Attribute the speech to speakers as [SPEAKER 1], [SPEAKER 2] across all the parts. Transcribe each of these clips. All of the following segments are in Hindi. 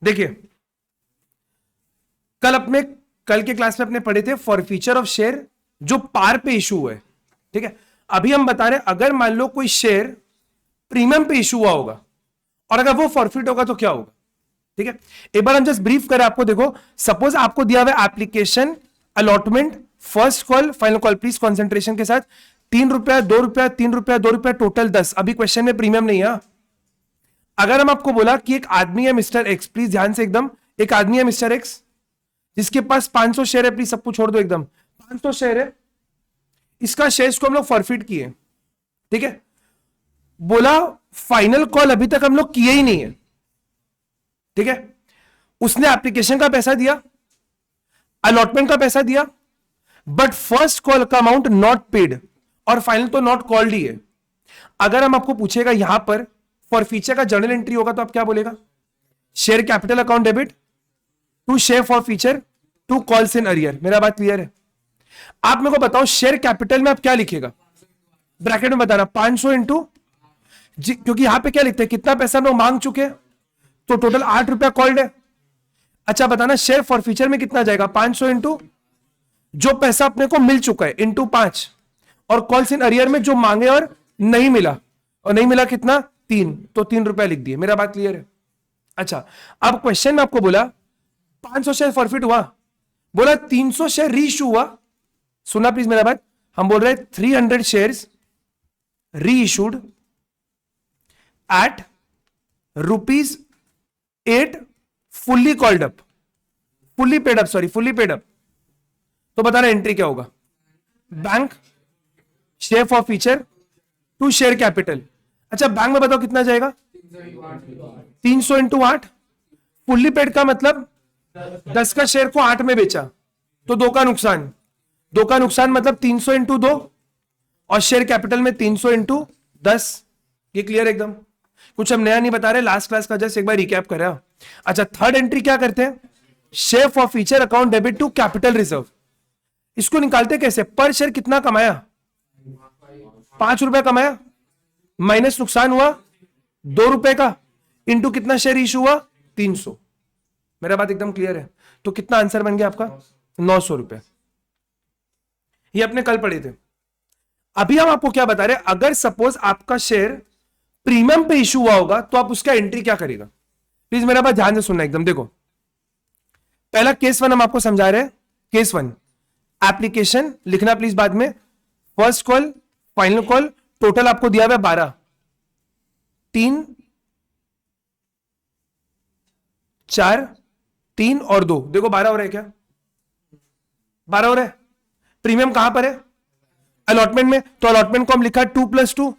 [SPEAKER 1] देखिए कल के क्लास में अपने पढ़े थे फॉरफीचर ऑफ शेयर जो पार पे इशू हुआ है, ठीक है। अभी हम बता रहे हैं अगर मान लो कोई शेयर प्रीमियम पे इशू हुआ होगा और अगर वो फॉरफिट होगा तो क्या होगा, ठीक है। एक बार हम जस्ट ब्रीफ करें आपको। देखो सपोज आपको दिया हुआ application allotment first call final call, please concentration के साथ, 3 रुपया 2 रुपया 3 रुपया 2 रुपया टोटल 10। अभी क्वेश्चन में प्रीमियम नहीं है। अगर हम आपको बोला कि एक आदमी है मिस्टर एक्स, प्लीज ध्यान से एकदम, एक आदमी है मिस्टर एक्स जिसके पास 500 शेयर है, प्लीज सबको छोड़ दो एकदम, 500 शेयर है, इसका शेयर्स को हम लोग फॉरफिट किए, ठीक है। बोला फाइनल कॉल अभी तक हम लोग किए ही नहीं है, ठीक है। उसने एप्लीकेशन का पैसा दिया, अलॉटमेंट का पैसा दिया, बट फर्स्ट कॉल का अमाउंट नॉट पेड और फाइनल तो नॉट कॉल्ड ही है। अगर हम आपको पूछेगा यहां पर फॉरफीचर का जर्नल एंट्री होगा तो आप क्या बोलेगा? Share capital account debit to share forfeiture to calls in arrear. मेरा बात क्लियर है? आप मेरे को बताओ शेयर कैपिटल में आप क्या लिखेगा? ब्रैकेट में बताना 500 इंटू, क्योंकि यहां पे क्या लिखते हैं, कितना पैसा हम लोग मांग चुके हैं, तो टोटल 8 रुपया कॉल्ड है। अच्छा बताना शेयर फॉर फीचर में कितना जाएगा? 500 इंटू जो पैसा अपने को मिल चुका है इंटू 5, और कॉल्स इन अरियर में जो मांगे और नहीं मिला, और नहीं मिला कितना? 3, तो 3 रुपया लिख दिए। मेरा बात क्लियर है? अच्छा अब क्वेश्चन में आपको बोला 500 शेयर फॉरफिट हुआ, बोला 300 शेयर री इशू हुआ। सुना प्लीज मेरा बात, हम बोल रहे हैं 300 shares reissued at ₹8 fully called up, fully paid up, sorry fully paid up. तो बताना एंट्री क्या होगा? Bank share forfeiture to share capital. अच्छा बैंक में बताओ कितना जाएगा? 300 इंटू 8, फुल्ली पेड का मतलब 10 का शेयर को 8 में बेचा तो 2 का नुकसान, 2 का नुकसान मतलब 300 इंटू 2, और शेयर कैपिटल में 300 इंटू 10। ये क्लियर एकदम? कुछ हम नया नहीं बता रहे, लास्ट क्लास का जस्ट एक बार रिकैप कर रहा। अच्छा थर्ड एंट्री क्या करते हैं? Share forfeiture account debit to capital reserve. इसको निकालते कैसे? पर शेयर कितना कमाया? 5 रुपया कमाया, माइनस नुकसान हुआ 2 रुपए का, इंटू कितना शेयर इशू हुआ? 300। मेरा बात एकदम क्लियर है? तो कितना आंसर बन गया आपका? 900 रुपए। ये अपने कल पढ़े थे। अभी हम आपको क्या बता रहे हैं, अगर सपोज आपका शेयर प्रीमियम पे इशू हुआ होगा तो आप उसका एंट्री क्या करेगा? प्लीज मेरा बात ध्यान से सुनना एकदम। देखो पहला केस 1 हम आपको समझा रहे हैं। केस 1 एप्लीकेशन लिखना प्लीज बाद में, first call final call, total आपको दिया हुआ 12, 3 4 3 और 2, देखो 12 हो रहा है क्या? 12 हो रहा है। प्रीमियम कहां पर है? अलॉटमेंट में, तो अलॉटमेंट को हम लिखा 2 + 2।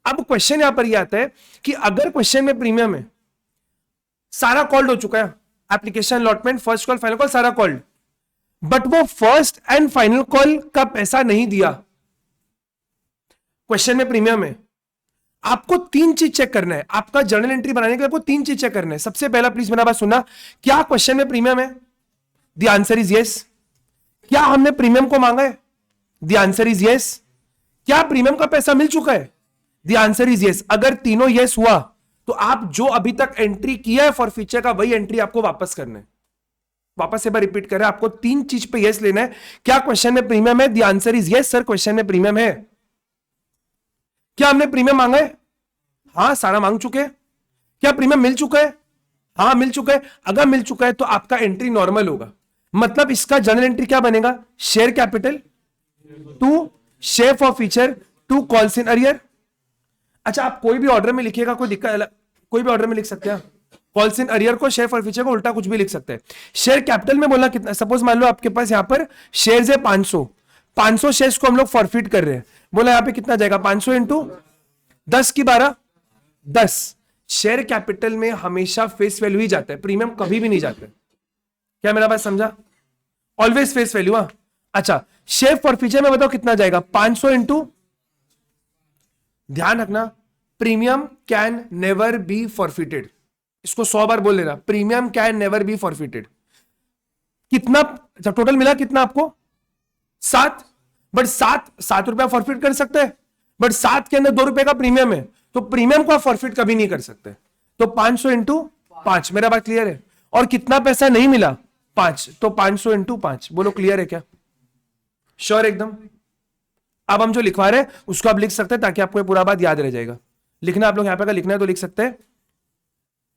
[SPEAKER 1] अब क्वेश्चन यहां पर यह आता है कि अगर क्वेश्चन में प्रीमियम है, सारा कॉल्ड हो चुका है, application allotment first call final call सारा कॉल्ड, बट वो फर्स्ट एंड फाइनल कॉल का पैसा नहीं दिया, क्वेश्चन में प्रीमियम है। आपको 3 चीज चेक करना है, आपका जर्नल एंट्री बनाने के लिए आपको 3 चीज चेक करना है। सबसे पहला प्लीज मेरा बात सुनना, क्या क्वेश्चन में प्रीमियम है? The answer is yes. क्या हमने प्रीमियम को मांगा है? The answer is yes. क्या प्रीमियम का पैसा मिल चुका है? The answer is yes. अगर तीनों यस हुआ तो आप जो अभी तक एंट्री किया है फॉर फीचर का वही एंट्री आपको वापस करना है। वापस एक बार रिपीट कर रहे हैं, आपको 3 चीज पे यस लेना है। क्या क्वेश्चन में प्रीमियम है? The answer is yes sir, question में प्रीमियम है। क्या हमने प्रीमियम मांगा है? हाँ सारा मांग चुके हैं। क्या प्रीमियम मिल चुका है? हाँ मिल चुका है। अगर मिल चुका है तो आपका एंट्री नॉर्मल होगा, मतलब इसका जनरल एंट्री क्या बनेगा? Share capital to share forfeiture to calls in arrear. अच्छा आप कोई भी ऑर्डर में लिखिएगा, कोई दिक्कत, कोई भी ऑर्डर में लिख सकते हैं। कॉल्स इन अरियर को शेयर फॉर फीचर को उल्टा कुछ भी लिख सकते हैं। शेयर कैपिटल में बोलना कितना? सपोज मान लो आपके पास यहां पर शेयर्स है 500, 500 शेयर्स को हम लोग फॉरफिट कर रहे हैं। बोला यहां पे कितना जाएगा? 500 इंटू 10 की 12, 10। शेयर कैपिटल में हमेशा फेस वैल्यू ही जाता है, प्रीमियम कभी भी नहीं जाता है। क्या मेरा बात समझा? Always face value. हाँ अच्छा शेयर फॉर फीचर में बताओ कितना जाएगा? 500 इंटू, ध्यान रखना premium can never be forfeited, इसको 100 बार बोल लेना, premium can never be forfeited. कितना टोटल मिला कितना आपको? 7, बट 7 रुपया फॉरफिट कर सकते हैं, बट 7 के अंदर 2 रुपए का प्रीमियम है, तो प्रीमियम को फॉरफिट कभी नहीं कर सकते। तो 500 इंटू 5। मेरा बात क्लियर है? और कितना पैसा नहीं मिला? 5। तो 500 इंटू 5। बोलो क्लियर है क्या? श्योर एकदम? अब हम जो लिखवा रहे हैं उसको आप लिख सकते हैं ताकि आपको ये पूरा बात याद रह जाएगा। लिखना आप लोग यहां पे अगर लिखना है तो लिख सकते हैं।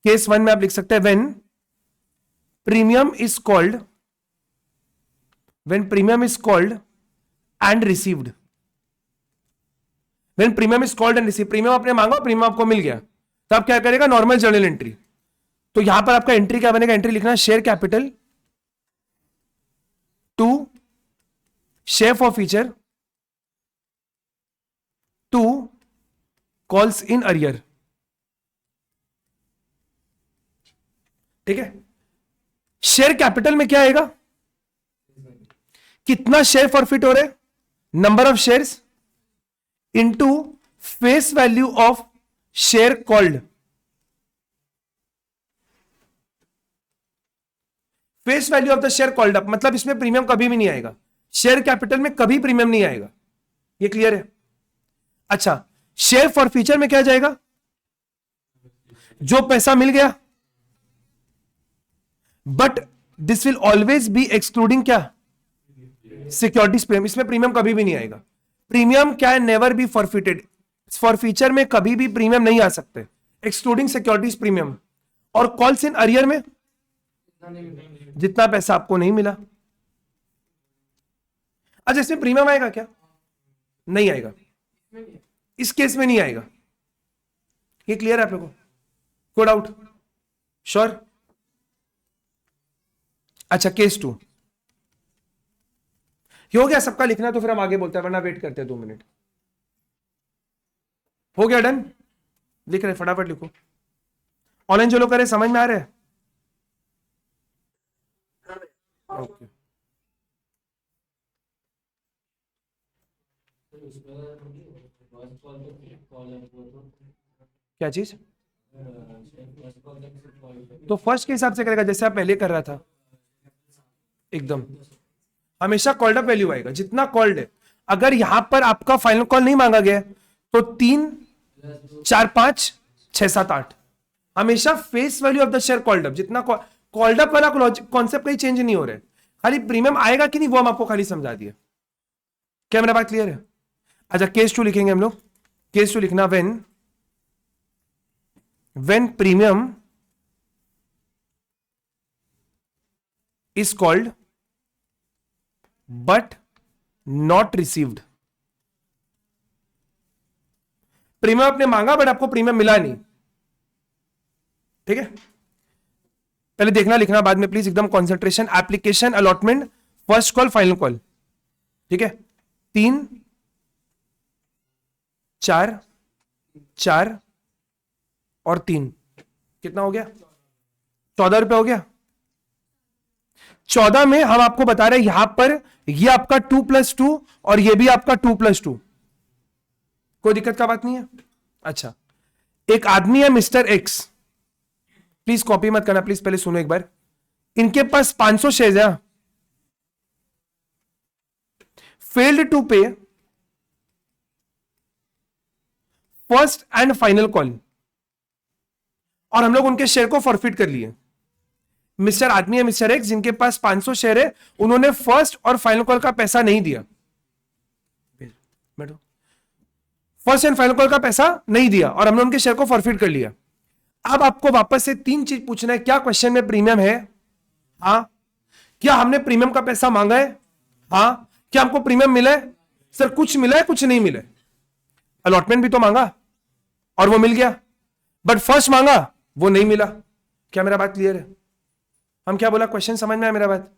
[SPEAKER 1] केस 1 में आप लिख सकते हैं when premium is called and received. When premium is called and received, premium आपने मांगा, प्रीमियम आपको मिल गया, तो आप क्या करेगा? Normal journal entry. तो यहां पर आपका एंट्री क्या बनेगा? एंट्री लिखना share capital to share forfeiture to calls in arrear. ठीक है? शेयर कैपिटल में क्या आएगा? कितना शेयर फॉरफिट हो रहे, number of shares into face value of share called. Face value of the share called up, मतलब इसमें प्रीमियम कभी भी नहीं आएगा। शेयर कैपिटल में कभी प्रीमियम नहीं आएगा। ये क्लियर है? अच्छा, शेयर फॉर फीचर में क्या जाएगा? जो पैसा मिल गया, but this will always be excluding क्या? Securities premium. इसमें प्रीमियम कभी भी नहीं आएगा। Premium can never be forfeited. Forfeiture में कभी भी प्रीमियम नहीं आ सकते, एक्सक्लूडिंग सिक्योरिटीज प्रीमियम। और कॉल्स इन अरियर में जितना पैसा आपको नहीं मिला। अच्छा, इसमें प्रीमियम आएगा क्या? नहीं आएगा, इस केस में नहीं आएगा। ये क्लियर है आप लोगों को? कोई डाउट? श्योर? अच्छा, केस 2 ये हो गया सबका लिखना, तो फिर हम आगे बोलते हैं, वरना वेट करते हैं 2 मिनट। हो गया डन? लिख रहे, फटाफट लिखो। ऑनलाइन जो लोग करे, समझ में आ रहे हैं? ओके। क्या चीज? तो फर्स्ट के हिसाब से करेगा जैसे आप पहले कर रहा था एकदम। हमेशा कॉल्ड अप वैल्यू आएगा जितना कॉल्ड है। अगर यहां पर आपका फाइनल कॉल नहीं मांगा गया तो 3 4 5 6 7 8 हमेशा face value of the share called up. जितना कॉल्ड अप वाला कॉन्सेप्ट कहीं चेंज नहीं हो रहा है, खाली प्रीमियम आएगा कि नहीं वो हम आपको खाली समझा दिया। क्या मेरा बात क्लियर है? अच्छा, केस 2 लिखेंगे हम लोग। केस 2 लिखना when premium is called but not received। Premium आपने मांगा बट आपको प्रीमियम मिला नहीं। ठीक है? पहले देखना लिखना, बाद में प्लीज एकदम concentration. Application, allotment, first call, final call. ठीक है? 3 4 4 और 3 कितना हो गया? 14 रुपए हो गया। 14 में हम आपको बता रहे हैं यहां पर ये आपका 2+2 और ये भी आपका 2+2। कोई दिक्कत का बात नहीं है? अच्छा, एक आदमी है मिस्टर एक्स, प्लीज कॉपी मत करना, प्लीज पहले सुनो एक बार। इनके पास 500 शेयर्स है। फेल्ड टू पे फर्स्ट एंड फाइनल कॉल, और हम लोग उनके शेयर को फॉरफिट कर लिए। मिस्टर आदमी है मिस्टर एक्स, जिनके पास 500 शेयर है, उन्होंने फर्स्ट और फाइनल कॉल का पैसा नहीं दिया। बैठो। फर्स्ट एंड फाइनल कॉल का पैसा नहीं दिया और हमने उनके शेयर को फॉरफिट कर लिया। अब आपको वापस से 3 चीज पूछना है। क्या क्वेश्चन में प्रीमियम है? हाँ। क्या हमने प्रीमियम का पैसा मांगा है? हाँ। क्या हमको प्रीमियम मिला है? सर कुछ मिला है, कुछ नहीं मिला है। अलॉटमेंट भी तो मांगा और वो मिल गया, बट फर्स्ट मांगा वो नहीं मिला। क्या मेरा बात क्लियर है? हम क्या बोला? क्वेश्चन समझ में आया मेरा बात?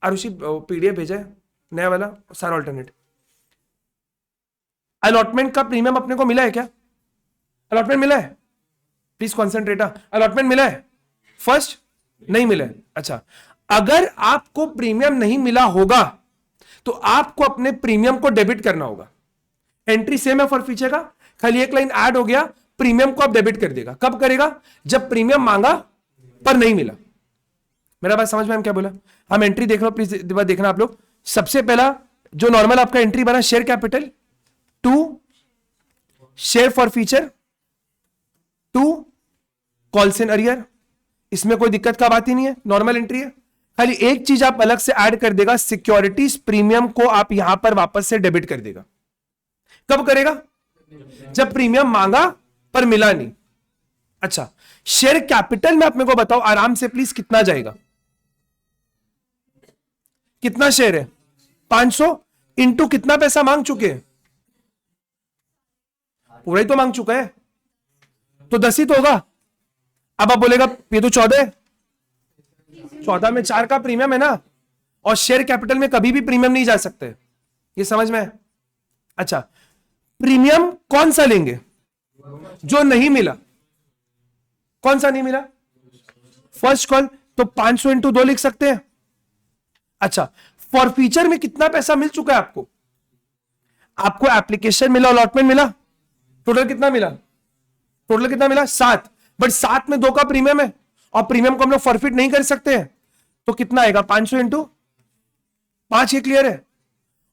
[SPEAKER 1] आरुषि पीडीएफ भेजा है नया वाला, सारा ऑल्टरनेट। अलॉटमेंट का प्रीमियम अपने को मिला है क्या? अलॉटमेंट मिला है? Please concentrate. अलॉटमेंट मिला है? फर्स्ट नहीं मिला है। अच्छा, अगर आपको प्रीमियम नहीं मिला होगा तो आपको अपने प्रीमियम को डेबिट करना होगा। एंट्री सेम है फॉर फीचर का, खाली एक लाइन ऐड हो गया, प्रीमियम को आप डेबिट कर देगा। कब करेगा? जब प्रीमियम मांगा पर नहीं मिला। मेरा बात समझ में हम क्या बोला? हम एंट्री देख लो प्लीज, देखना आप लोग। सबसे पहला जो नॉर्मल आपका एंट्री बना, share capital to share forfeiture to calls in arrear, इसमें कोई दिक्कत का बात ही नहीं है, नॉर्मल एंट्री है। खाली एक चीज आप अलग से ऐड कर देगा, सिक्योरिटीज प्रीमियम को आप यहां पर वापस से डेबिट कर देगा। कब करेगा? जब प्रीमियम मांगा पर मिला नहीं। अच्छा, शेयर कैपिटल में आप मेरे को बताओ आराम से प्लीज, कितना जाएगा? कितना शेयर है? 500 इंटू कितना पैसा मांग चुके हैं? पूरा ही तो मांग चुका है, तो 10 ही तो होगा। अब आप बोलेगा ये तो 14 है, 14 में 4 का प्रीमियम है ना, और शेयर कैपिटल में कभी भी प्रीमियम नहीं जा सकते, ये समझ में है? अच्छा, प्रीमियम कौन सा लेंगे? जो नहीं मिला। कौन सा नहीं मिला? फर्स्ट कॉल, तो 500 इंटू 2 लिख सकते हैं। अच्छा, फॉर फीचर में कितना पैसा मिल चुका है आपको? आपको एप्लीकेशन मिला, अलॉटमेंट मिला, टोटल कितना मिला? टोटल कितना मिला? 7। बट 7 में 2 का प्रीमियम है, और प्रीमियम को हम लोग फॉरफिट नहीं कर सकते हैं, तो कितना आएगा? 500 इंटू 5, ये क्लियर है?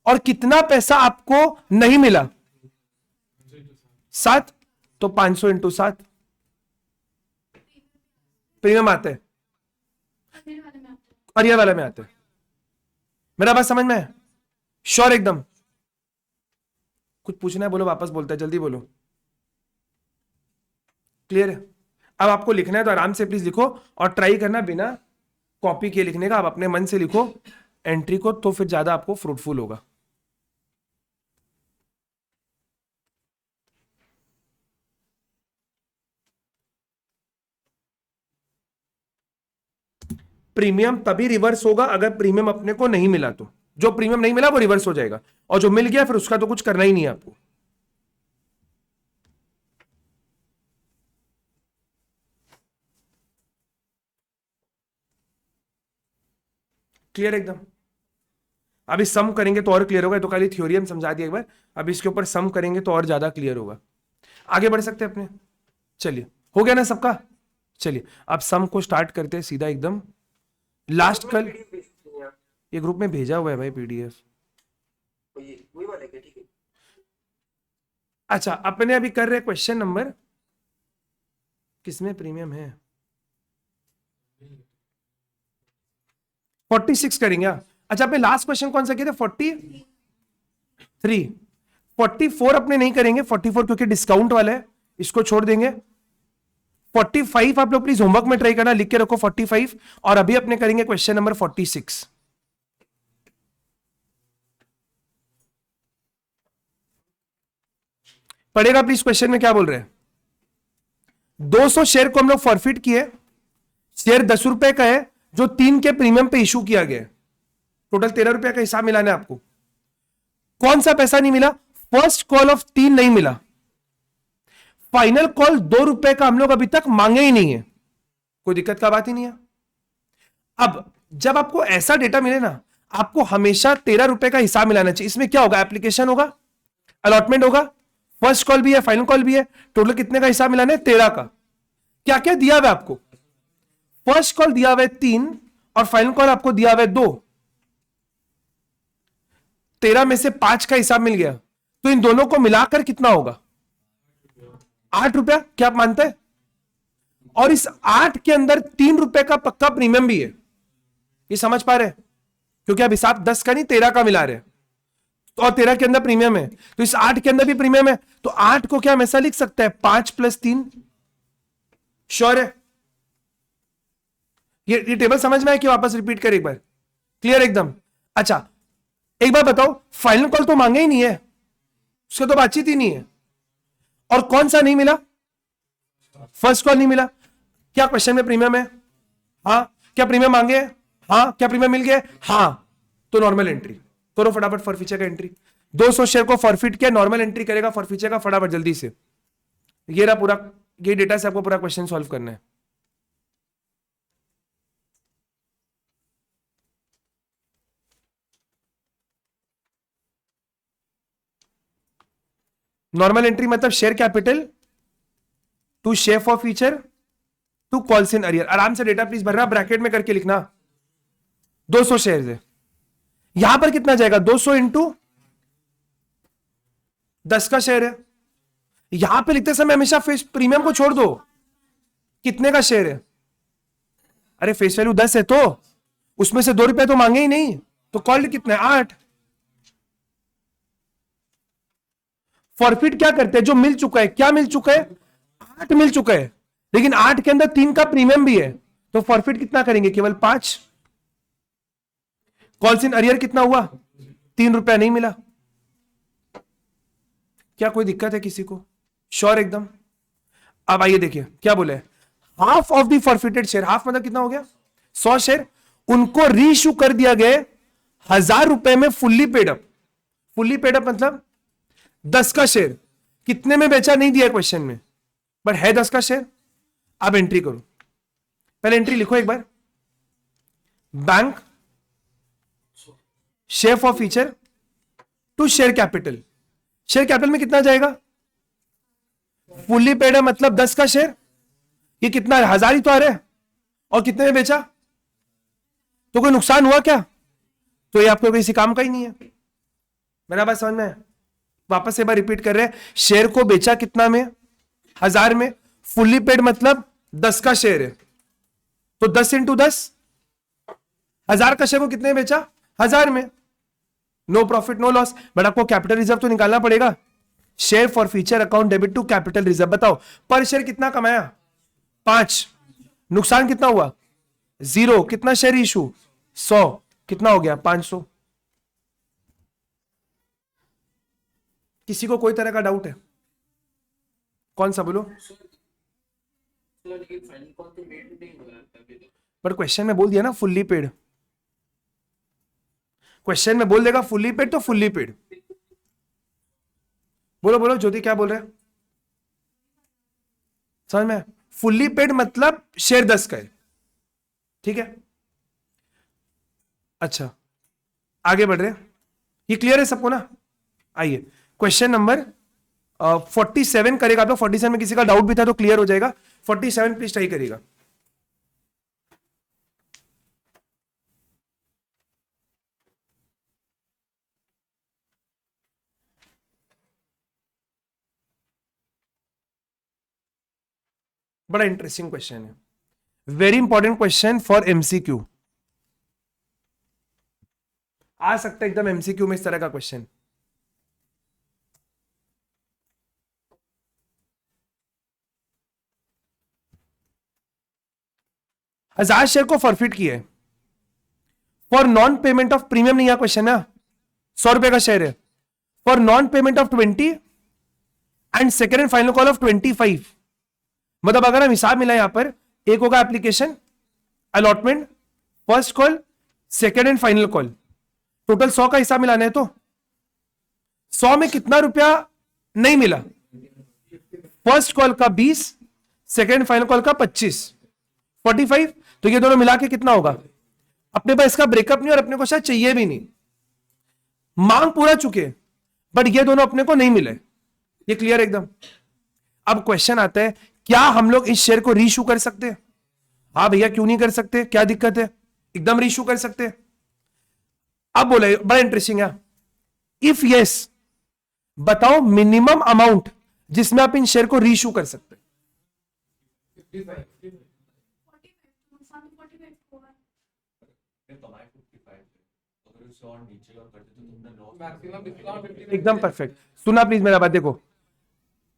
[SPEAKER 1] और कितना पैसा आपको नहीं मिला? 7, तो 500 इंटू 7 प्रीमियम आते हैं, अरियर वाले में आते हैं। मेरा बात समझ में है? श्योर एकदम? कुछ पूछना है बोलो, वापस बोलता है, जल्दी बोलो। क्लियर है? अब आपको लिखना है तो आराम से प्लीज लिखो, और ट्राई करना बिना कॉपी के लिखने का, आप अपने मन से लिखो एंट्री को, तो फिर ज्यादा आपको फ्रूटफुल होगा। प्रीमियम तभी रिवर्स होगा अगर प्रीमियम अपने को नहीं मिला, तो जो प्रीमियम नहीं मिला वो रिवर्स हो जाएगा, और जो मिल गया फिर उसका तो कुछ करना ही नहीं है आपको। क्लियर एकदम? अभी सम करेंगे तो और क्लियर होगा, तो खाली थ्योरी हम समझा दिया एक बार, अब इसके ऊपर सम करेंगे तो और ज्यादा क्लियर होगा। आगे बढ़ सकते हैं अपने? चलिए, हो गया ना सबका? चलिए अब सम को स्टार्ट करते हैं सीधा एकदम। लास्ट कल ये ग्रुप में भेजा हुआ है भाई पीडीएफ। अच्छा, अपने अभी कर रहे क्वेश्चन नंबर, किसमें प्रीमियम है? 46 करेंगे। अच्छा, अपने लास्ट क्वेश्चन कौन सा किया था? 43। 44 अपने नहीं करेंगे, 44 क्योंकि डिस्काउंट वाला है, इसको छोड़ देंगे। 45 आप लोग प्लीज होमवर्क में ट्राई करना, लिख के रखो 45। और अभी अपने करेंगे क्वेश्चन नंबर 46। पढ़ेगा प्लीज, क्वेश्चन में क्या बोल रहे हैं? 200 शेयर को हम लोग फॉरफिट किए, शेयर 10 रुपए का है जो 3 के प्रीमियम पे इशू किया गया है, टोटल 13 रुपए का हिसाब मिलाना है आपको। कौन सा पैसा नहीं मिला? फर्स्ट कॉल ऑफ 3 नहीं मिला, फाइनल कॉल 2 रुपए का हम लोग अभी तक मांगे ही नहीं है, कोई दिक्कत का बात ही नहीं है। अब जब आपको ऐसा डेटा मिले ना, आपको हमेशा 13 रुपए का हिसाब मिलाना चाहिए। इसमें क्या होगा? एप्लीकेशन होगा, अलॉटमेंट होगा, फर्स्ट कॉल भी है, फाइनल कॉल भी है, टोटल कितने का हिसाब मिलाना है? 13 का। क्या क्या दिया हुआ है आपको? फर्स्ट कॉल दिया हुआ है 3 और फाइनल कॉल आपको दिया हुआ है 2। 13 में से 5 का हिसाब मिल गया, तो इन दोनों को मिलाकर कितना होगा? 8 रुपया। क्या आप मानते हैं? और इस 8 के अंदर 3 रुपए का पक्का प्रीमियम भी है, ये समझ पा रहे हैं? क्योंकि अब हिसाब 10 का नहीं 13 का मिला रहे हैं, तो और 13 के अंदर प्रीमियम है, तो इस 8 के अंदर भी प्रीमियम है, तो 8 को क्या हम ऐसा लिख सकते हैं? 5 + 3। श्योर है? ये टेबल समझ में है कि वापस रिपीट कर एक बार? क्लियर एकदम? अच्छा, एक बार बताओ, फाइनल कॉल तो मांगे ही नहीं है, उसका तो बातचीत ही नहीं है, और कौन सा नहीं मिला? फर्स्ट कॉल नहीं मिला। क्या क्वेश्चन में प्रीमियम है? हाँ। क्या प्रीमियम मांगे? हाँ। क्या प्रीमियम मिल गया? हाँ। तो नॉर्मल एंट्री करो फटाफट, फॉरफीचर का एंट्री। 200 शेयर को फॉरफिट किया, नॉर्मल एंट्री करेगा फॉरफीचर का, फटाफट जल्दी से। ये रहा पूरा, ये डेटा से आपको पूरा क्वेश्चन सॉल्व करना है। नॉर्मल एंट्री मतलब share capital to share forfeiture to calls in arrear. आराम से डेटा प्लीज भरना, ब्रैकेट में करके लिखना। 200 शेयर है, यहां पर कितना जाएगा? 200 इंटू 10 का शेयर है। यहां पे लिखते समय हमेशा प्रीमियम को छोड़ दो। कितने का शेयर है? अरे फेस वैल्यू 10 है तो उसमें से 2 रुपए तो मांगे ही नहीं, तो कॉल्ड कितना है? 8। फॉरफिट क्या करते हैं? जो मिल चुका है, क्या मिल चुका है? 8 मिल चुका है, लेकिन 8 के अंदर 3 का प्रीमियम भी है, तो फॉरफिट कितना करेंगे? केवल 5। कॉल्स इन अरियर कितना हुआ? 3 रुपया नहीं मिला। क्या कोई दिक्कत है किसी को? श्योर एकदम। अब आइए देखिए क्या बोले, half of the forfeited share, half मतलब कितना हो गया? 100 शेयर, उनको रीइश्यू कर दिया गया 1000 रुपए में fully paid up. Fully paid up मतलब 10 का शेयर। कितने में बेचा नहीं दिया क्वेश्चन में, बट है 10 का शेयर। अब एंट्री करो, पहले एंट्री लिखो एक बार। Bank share forfeiture to share capital. Share capital में कितना जाएगा? फुल्ली पेड है मतलब 10 का शेयर। ये कितना है? 1000 ही तो आ रहा है, और कितने में बेचा? तो कोई नुकसान हुआ क्या? तो ये आपको किसी काम का ही नहीं है। मेरा बात समझ में? वापस एक बार रिपीट कर रहे हैं, शेयर को बेचा कितना में? 1000 में। फुल्ली पेड मतलब 10 का शेयर है, तो 10 इंटू 10, 1000 का शेयर को कितने में बेचा? 1000 में। No profit no loss, but आपको कैपिटल रिजर्व तो निकालना पड़ेगा। Share forfeiture account debit to capital reserve. बताओ पर शेयर कितना कमाया? 5। नुकसान कितना हुआ? 0। कितना शेयर इशू? 100। कितना हो गया? 500। किसी को कोई तरह का डाउट है? कौन सा बोलो? पर क्वेश्चन में बोल दिया ना फुल्ली पेड। क्वेश्चन में बोल देगा फुल्ली पेड तो फुल्ली पेड। बोलो बोलो ज्योति क्या बोल रहे हैं? समझ में? फुल्ली पेड मतलब शेयर 10 का है, ठीक है। अच्छा आगे बढ़ रहे हैं, ये क्लियर है सबको ना? आइए क्वेश्चन नंबर 47 करेगा आप लोग। 47 में किसी का डाउट भी था तो क्लियर हो जाएगा। 47 प्लीज ट्राई करिएगा। बड़ा इंटरेस्टिंग क्वेश्चन है, very important question for MCQ. आ सकता है एकदम एमसीक्यू में इस तरह का क्वेश्चन। हजार शेयर को फॉरफिट किया है for non payment of premium. नहीं, यह क्वेश्चन है 100 रुपए का शेयर है for non payment of 20 and second and final call of 25। मतलब अगर हम हिसाब मिला यहां पर, एक होगा application, allotment, first call, second and final call, total 100 का हिसाब मिलाना है। तो 100 में कितना रुपया नहीं मिला? फर्स्ट कॉल का 20, सेकेंड फाइनल कॉल का 25, 45। तो ये दोनों मिला के कितना होगा? अपने पास इसका ब्रेकअप नहीं और अपने को शायद चाहिए भी नहीं। मांग पूरा चुके बट ये दोनों अपने को नहीं मिले। ये क्लियर एकदम? अब क्वेश्चन आता है, क्या हम लोग इस शेयर को रीइश्यू कर सकते हैं? हाँ भैया क्यों नहीं कर सकते, क्या दिक्कत है? एकदम रीइश्यू कर सकते हैं। अब बोले बड़ा इंटरेस्टिंग है, इफ यस बताओ मिनिमम अमाउंट जिसमें आप इन शेयर को रीइश्यू कर सकते हैं। एकदम परफेक्ट। सुना प्लीज मेरा बात, देखो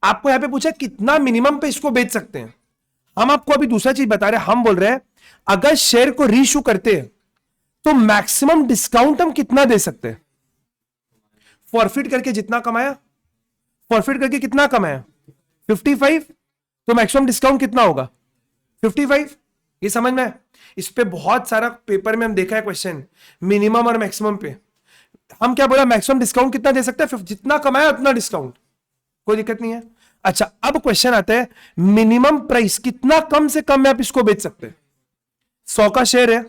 [SPEAKER 1] आपको यहां पे पूछा कितना मिनिमम पे इसको बेच सकते हैं। हम आपको अभी दूसरा चीज बता रहे हैं, हम बोल रहे हैं अगर शेयर को रीइश्यू करते हैं तो मैक्सिमम डिस्काउंट हम कितना दे सकते हैं? फॉरफिट करके जितना कमाया, फॉरफिट करके कितना कमाया? 55। तो मैक्सिमम डिस्काउंट कितना होगा? 55। ये समझ में? इस पे बहुत सारा पेपर में हम देखा है क्वेश्चन, मिनिमम और मैक्सिमम पे। हम क्या बोला? मैक्सिमम डिस्काउंट कितना दे सकते हैं? जितना कमाया उतना डिस्काउंट, कोई दिक्कत नहीं है। अच्छा अब क्वेश्चन आता है मिनिमम प्राइस कितना कम से कम में आप इसको बेच सकते हैं? 100 का शेयर है,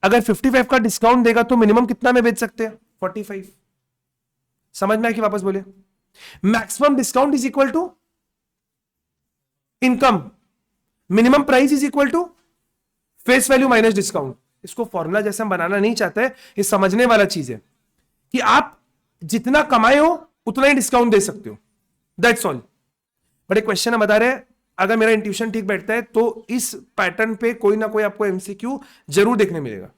[SPEAKER 1] अगर 55 का डिस्काउंट देगा तो मिनिमम कितना में बेच सकते हैं? 45। समझ में आया कि वापस बोले? Maximum discount is equal to income, minimum price is equal to face value minus discount. इसको फॉर्मूला जैसे हम बनाना नहीं चाहते, ये समझने वाला चीज है कि आप जितना कमाए हो उतना ही डिस्काउंट दे सकते हो, दैट्स ऑल। बट एक क्वेश्चन हम बता रहे हैं अगर मेरा इंट्यूशन ठीक बैठता है तो इस पैटर्न पे कोई ना कोई आपको एमसीक्यू जरूर देखने मिलेगा।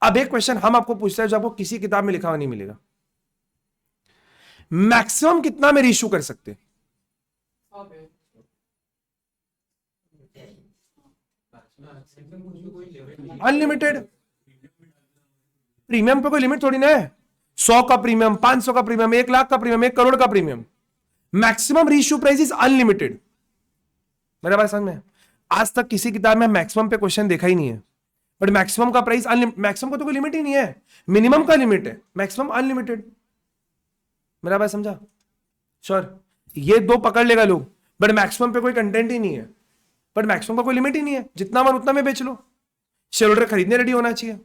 [SPEAKER 1] अब एक क्वेश्चन हम आपको पूछते हैं जो आपको किसी किताब में लिखा हुआ नहीं मिलेगा, मैक्सिमम कितना में रीइश्यू कर सकते हैं? अनलिमिटेड। प्रीमियम पे कोई लिमिट थोड़ी ना है। 100 का प्रीमियम, 500 का प्रीमियम, 1 लाख का प्रीमियम, 1 करोड़ का premium. Maximum reissue price is unlimited. मेरा बात समझ में? आज तक किसी किताब में मैक्सिमम पे क्वेश्चन देखा ही नहीं है, बट मैक्सिमम का प्राइस मैक्सिमम का तो कोई लिमिट ही नहीं है, मिनिमम का लिमिट है, मैक्सिमम अनलिमिटेड। मेरा बात समझा? श्योर? ये दो पकड़ लेगा लोग, बट मैक्सिमम पे कोई कंटेंट ही नहीं है, बट मैक्सिमम का कोई लिमिट ही नहीं है, जितना मन उतना में बेच लो, शेयर होल्डर खरीदने रेडी होना चाहिए।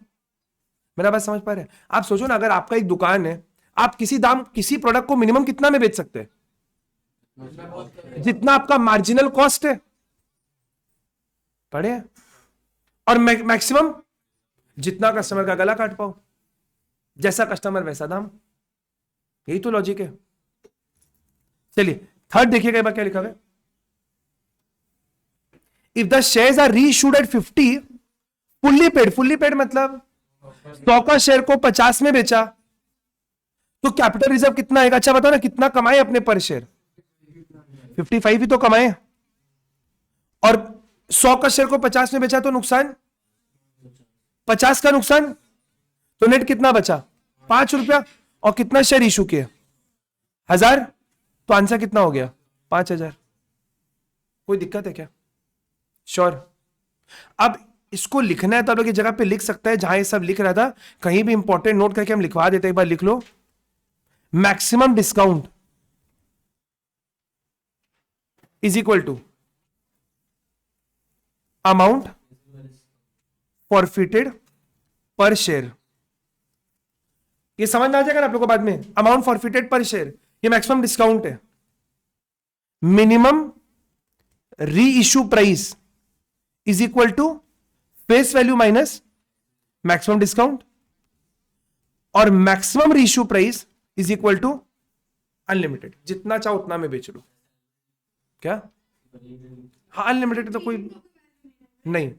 [SPEAKER 1] मेरा बात समझ पा रहे हैं? आप सोचो ना, अगर आपका एक दुकान है, आप किसी प्रोडक्ट को मिनिमम कितना में बेच सकते हैं? जितना आपका मार्जिनल कॉस्ट है, पढ़े? और मैक्सिमम जितना कस्टमर का गला काट पाओ, जैसा कस्टमर वैसा दाम। यही तो लॉजिक है। चलिए थर्ड देखिएगा एक बार क्या लिखा है। If the shares are reissued at 50 fully paid मतलब 100 का शेयर को 50 में बेचा, तो कैपिटल रिजर्व कितना आएगा? अच्छा बताओ ना, कितना कमाए अपने पर शेयर? 55 ही तो कमाए। और 100 का शेयर को 50 में बेचा तो नुकसान 50 का नुकसान, तो नेट कितना बचा? 5 रुपया। और कितना शेयर इशू किए? 1000। तो आंसर कितना हो गया? 5000। कोई दिक्कत है क्या? श्योर? अब इसको लिखना है तो आप लोग की जगह पे लिख सकता है जहां ये सब लिख रहा था, कहीं भी इंपॉर्टेंट नोट करके हम लिखवा देते हैं। एक बार लिख लो, maximum discount is equal to amount forfeited पर शेयर। ये समझ में आ जाएगा ना आप लोगों को बाद में? अमाउंट फॉरफिटेड पर शेयर, ये मैक्सिमम डिस्काउंट है। Minimum reissue price is equal to face value minus maximum discount, और maximum reissue price is equal to unlimited, जितना चाहो उतना में बेच लो। क्या? हाँ, अनलिमिटेड तो कोई नहीं।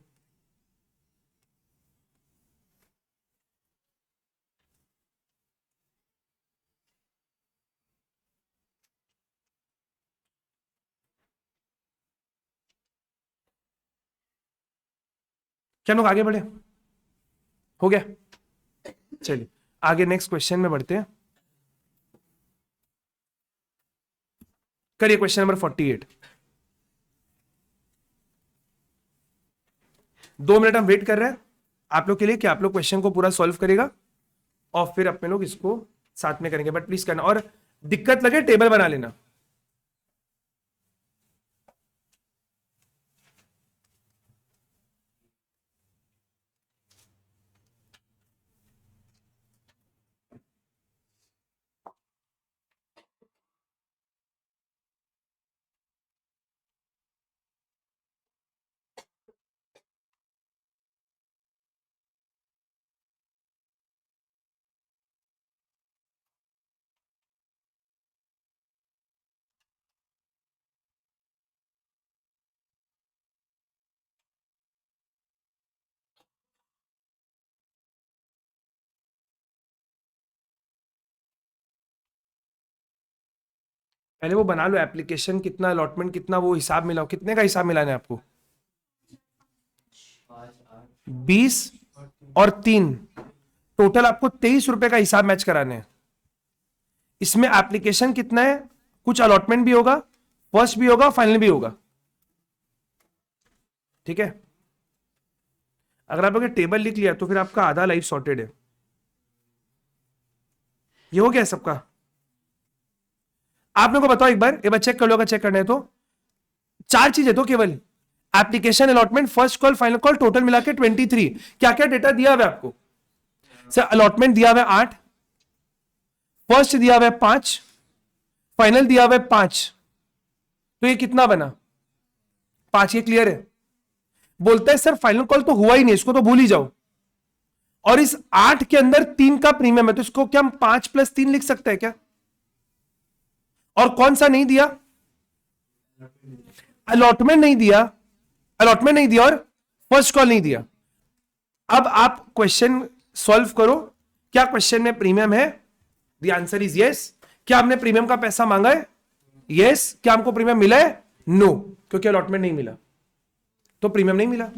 [SPEAKER 1] क्या लोग आगे बढ़े? हो गया? चलिए आगे नेक्स्ट क्वेश्चन में बढ़ते हैं। करिए क्वेश्चन नंबर 48। 2 मिनट हम वेट कर रहे हैं आप लोग के लिए कि आप लोग क्वेश्चन को पूरा सॉल्व करेगा और फिर अपने लोग इसको साथ में करेंगे। बट प्लीज करना, और दिक्कत लगे टेबल बना लेना। पहले वो बना लो एप्लीकेशन, कितना अलॉटमेंट, कितना वो हिसाब मिलाओ। कितने का हिसाब मिलाना है आपको? 20 और 3, टोटल आपको 23 रुपए का हिसाब मैच कराने हैं। इसमें एप्लीकेशन कितना है, कुछ अलॉटमेंट भी होगा, फर्स्ट भी होगा, फाइनल भी होगा। ठीक है? अगर आप लोग टेबल लिख लिया तो फिर आपका आधा लाइफ सॉर्टेड है। ये हो गया सबका? आप लोगों को बताओ एक बार चेक कर लो, अगर चेक करना है तो। 4 चीजें तो केवल, application, allotment, first call, final call, total मिला के 23। क्या क्या डेटा दिया हुआ है आपको? सर अलॉटमेंट दिया हुआ है 8, फर्स्ट दिया हुआ है 5, फाइनल दिया हुआ है 5, तो ये कितना बना? 5। ये क्लियर है? बोलता है सर फाइनल कॉल तो हुआ ही नहीं, इसको तो भूल ही जाओ। और इस 8 के अंदर 3 का प्रीमियम है, तो इसको क्या हम 5 + 3 लिख सकते हैं क्या? और कौन सा नहीं दिया? अलॉटमेंट नहीं दिया, अलॉटमेंट नहीं दिया और फर्स्ट कॉल नहीं दिया। अब आप क्वेश्चन सॉल्व करो, क्या क्वेश्चन में प्रीमियम है? The answer is yes. क्या आपने प्रीमियम का पैसा मांगा है? यस। क्या हमको प्रीमियम मिला है? नो, क्योंकि अलॉटमेंट नहीं मिला तो प्रीमियम नहीं मिला।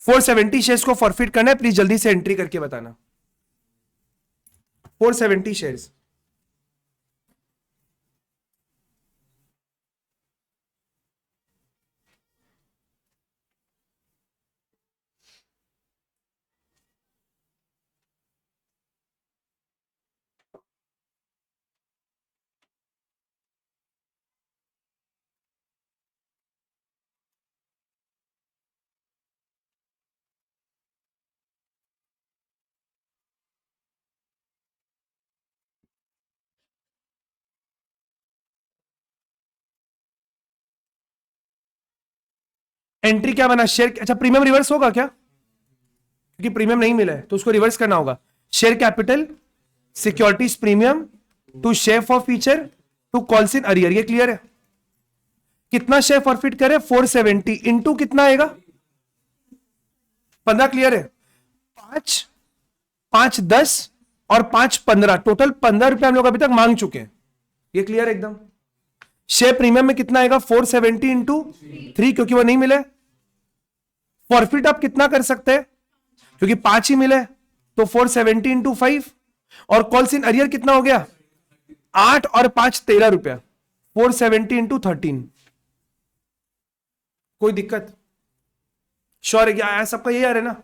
[SPEAKER 1] 470 शेयर्स को फॉरफिट करना है, प्लीज जल्दी से एंट्री करके बताना। 470 शेयर्स। एंट्री क्या बना? शेयर, अच्छा प्रीमियम रिवर्स होगा क्या? क्योंकि प्रीमियम नहीं मिला है तो उसको रिवर्स करना होगा। Share capital, securities premium, to share forfeiture, to calls in arrear. ये क्लियर है? कितना शेयर फॉरफिट करे? 470 इंटू कितना आएगा? 15। क्लियर है? 5 5 10 और 5 15, टोटल 15 रुपए हम लोग अभी तक मांग चुके हैं। ये क्लियर है एकदम? शेयर प्रीमियम में कितना आएगा? 470 इंटू 3, क्योंकि वो नहीं मिले। फॉरफिट आप कितना कर सकते हैं? क्योंकि 5 ही मिले तो 470 इंटू 5, और कॉल्स इन अरियर कितना हो गया? 8 और 5 13 रुपया, 470 इंटू 13। कोई दिक्कत? श्योर है? क्या सबका यही आ रहा है ना?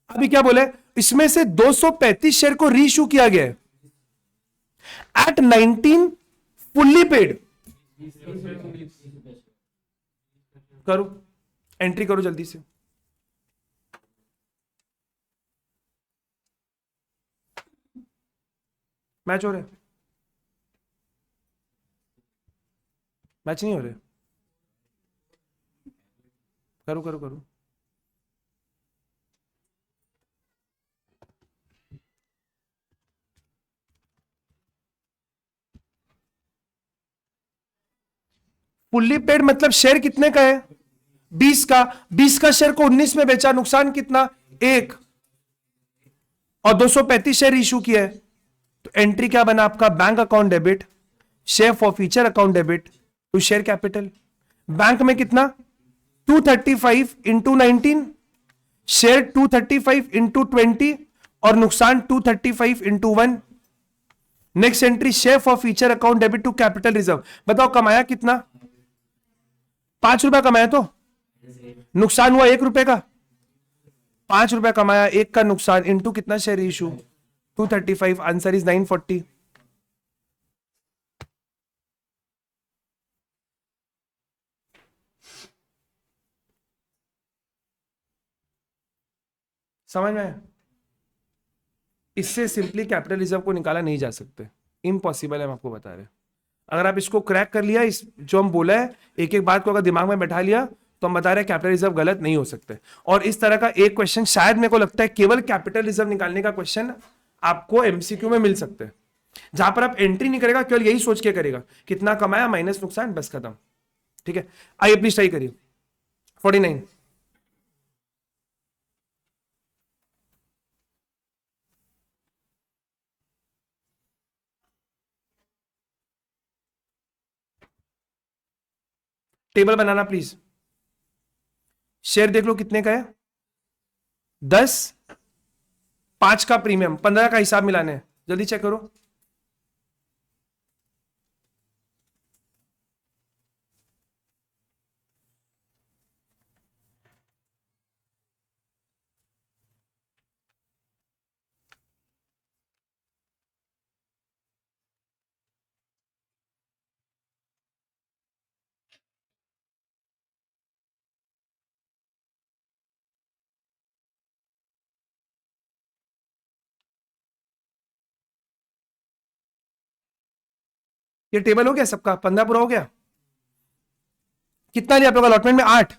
[SPEAKER 1] अभी क्या बोले, इसमें से 235 शेयर को रीइश्यू किया गया है एट 19 फुल्ली पेड। करो, एंट्री करो जल्दी से। मैच हो रहे? मैच नहीं हो रहे? करो करो करो। फुल्ली पेड मतलब शेयर कितने का है? 20 का। 20 का शेयर को 19 में बेचा, नुकसान कितना? 1, और 235 शेयर इशू किया है। तो एंट्री क्या बना आपका? Bank account debit, share forfeiture account debit to share capital. Bank में कितना? 235 इंटू 19, शेयर 235 इंटू 20, और नुकसान 235 into 1। Next entry, share forfeiture account debit to capital reserve. बताओ कमाया कितना? 5 रुपया कमाया, तो नुकसान हुआ 1 रुपए का। 5 रुपया कमाया, 1 का नुकसान, इंटू कितना शेयर इशू? 235। Answer is 940। समझ में आया? इससे सिंपली कैपिटल रिजर्व को निकाला नहीं जा सकते, इम्पॉसिबल है, हम आपको बता रहे हैं। अगर आप इसको क्रैक कर लिया, इस जो हम बोला है एक एक बात को अगर दिमाग में बैठा लिया, तो हम बता रहे हैं कैपिटल रिजर्व गलत नहीं हो सकते। और इस तरह का एक क्वेश्चन शायद मेरे को लगता है केवल कैपिटल रिजर्व निकालने का क्वेश्चन आपको एमसीक्यू में मिल सकते हैं, जहां पर आप एंट्री नहीं करेगा, केवल यही सोच के करेगा कितना कमाया माइनस नुकसान, बस खत्म। ठीक है, आइए प्लीज ट्राई करिए। 49। Table banana please. शेयर देख लो कितने का है? 10, 5 का प्रीमियम, 15 का हिसाब मिलाने हैं, जल्दी चेक करो। ये टेबल हो गया सबका? 15 पूरा हो गया? कितना लिया आप लोग अलॉटमेंट में? 8।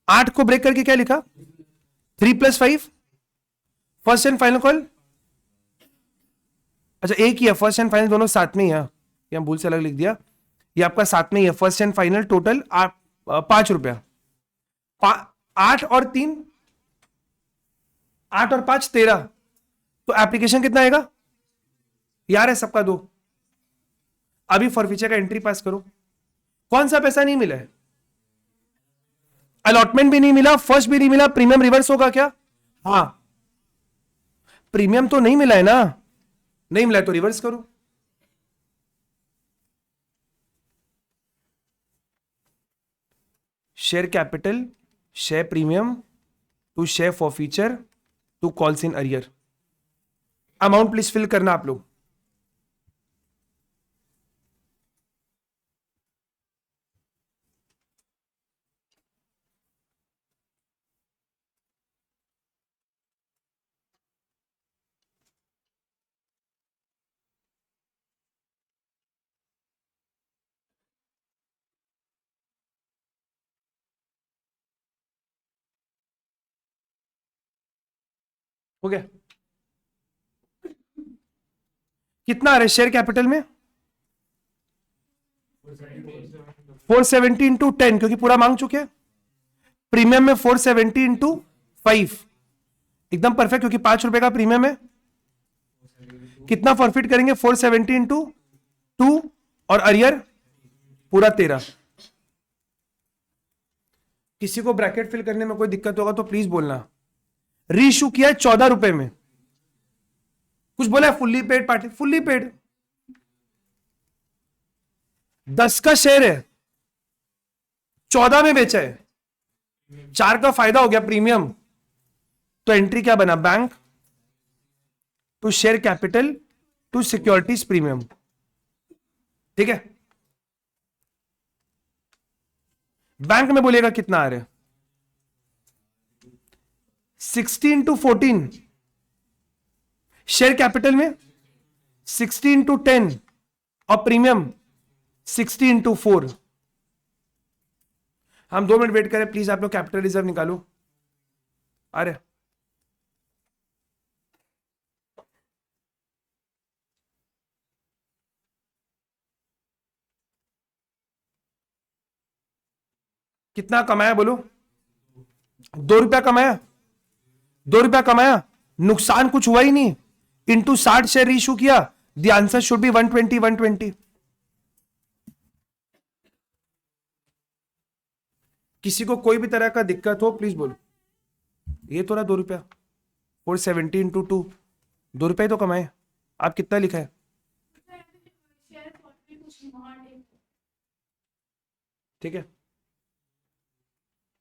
[SPEAKER 1] 8 को ब्रेक करके क्या लिखा? 3 + 5, फर्स्ट एंड फाइनल कॉल। अच्छा एक ही है, फर्स्ट एंड फाइनल दोनों साथ में ही है, हम भूल से अलग लिख दिया। ये आपका साथ में ही है, फर्स्ट एंड फाइनल टोटल 5 रुपया। 8 और 3, 8 और 5 13। तो एप्लीकेशन कितना आएगा यार, है सबका 2। अभी फॉरफीचर का एंट्री पास करो। कौन सा पैसा नहीं मिला है? अलॉटमेंट भी नहीं मिला, फर्स्ट भी नहीं मिला, प्रीमियम रिवर्स होगा क्या? हाँ, प्रीमियम तो नहीं मिला है ना, नहीं मिला है तो रिवर्स करो। Share capital, share premium to share forfeiture to calls in arrear. Amount please fill करना आप लोग। हो गया? कितना आ रहा है शेयर कैपिटल में? 470 इंटू 10, क्योंकि पूरा मांग चुके हैं। प्रीमियम में 470 इंटू 5, एकदम परफेक्ट, क्योंकि 5 रुपए का प्रीमियम है। कितना फॉरफिट करेंगे? 470 इंटू 2 और अरियर पूरा 13। किसी को ब्रैकेट फिल करने में कोई दिक्कत होगा तो प्लीज बोलना। रीइश्यू किया है 14 रुपए में। कुछ बोला है fully paid party? Fully paid. 10 का शेयर है, 14 में बेचा है, 4 का फायदा हो गया प्रीमियम। तो एंट्री क्या बना? Bank to share capital to securities premium. ठीक है, बैंक में बोलेगा कितना आ रहा है? 60 इंटू 14। शेयर कैपिटल में 60 इंटू 10 और प्रीमियम 60 इंटू 4। हम 2 मिनट वेट करें प्लीज, आप लोग कैपिटल रिजर्व निकालो। अरे कितना कमाया बोलो? 2 रुपया कमाया, 2 रुपया कमाया, नुकसान कुछ हुआ ही नहीं। इंटू 60 शेयर इशू किया, द आंसर शुड बी 120 120। किसी को कोई भी तरह का दिक्कत हो प्लीज बोलो। ये तो रहा 2 रुपया, 470 इंटू 2, 2 रुपये तो कमाए। आप कितना लिखा है? ठीक है,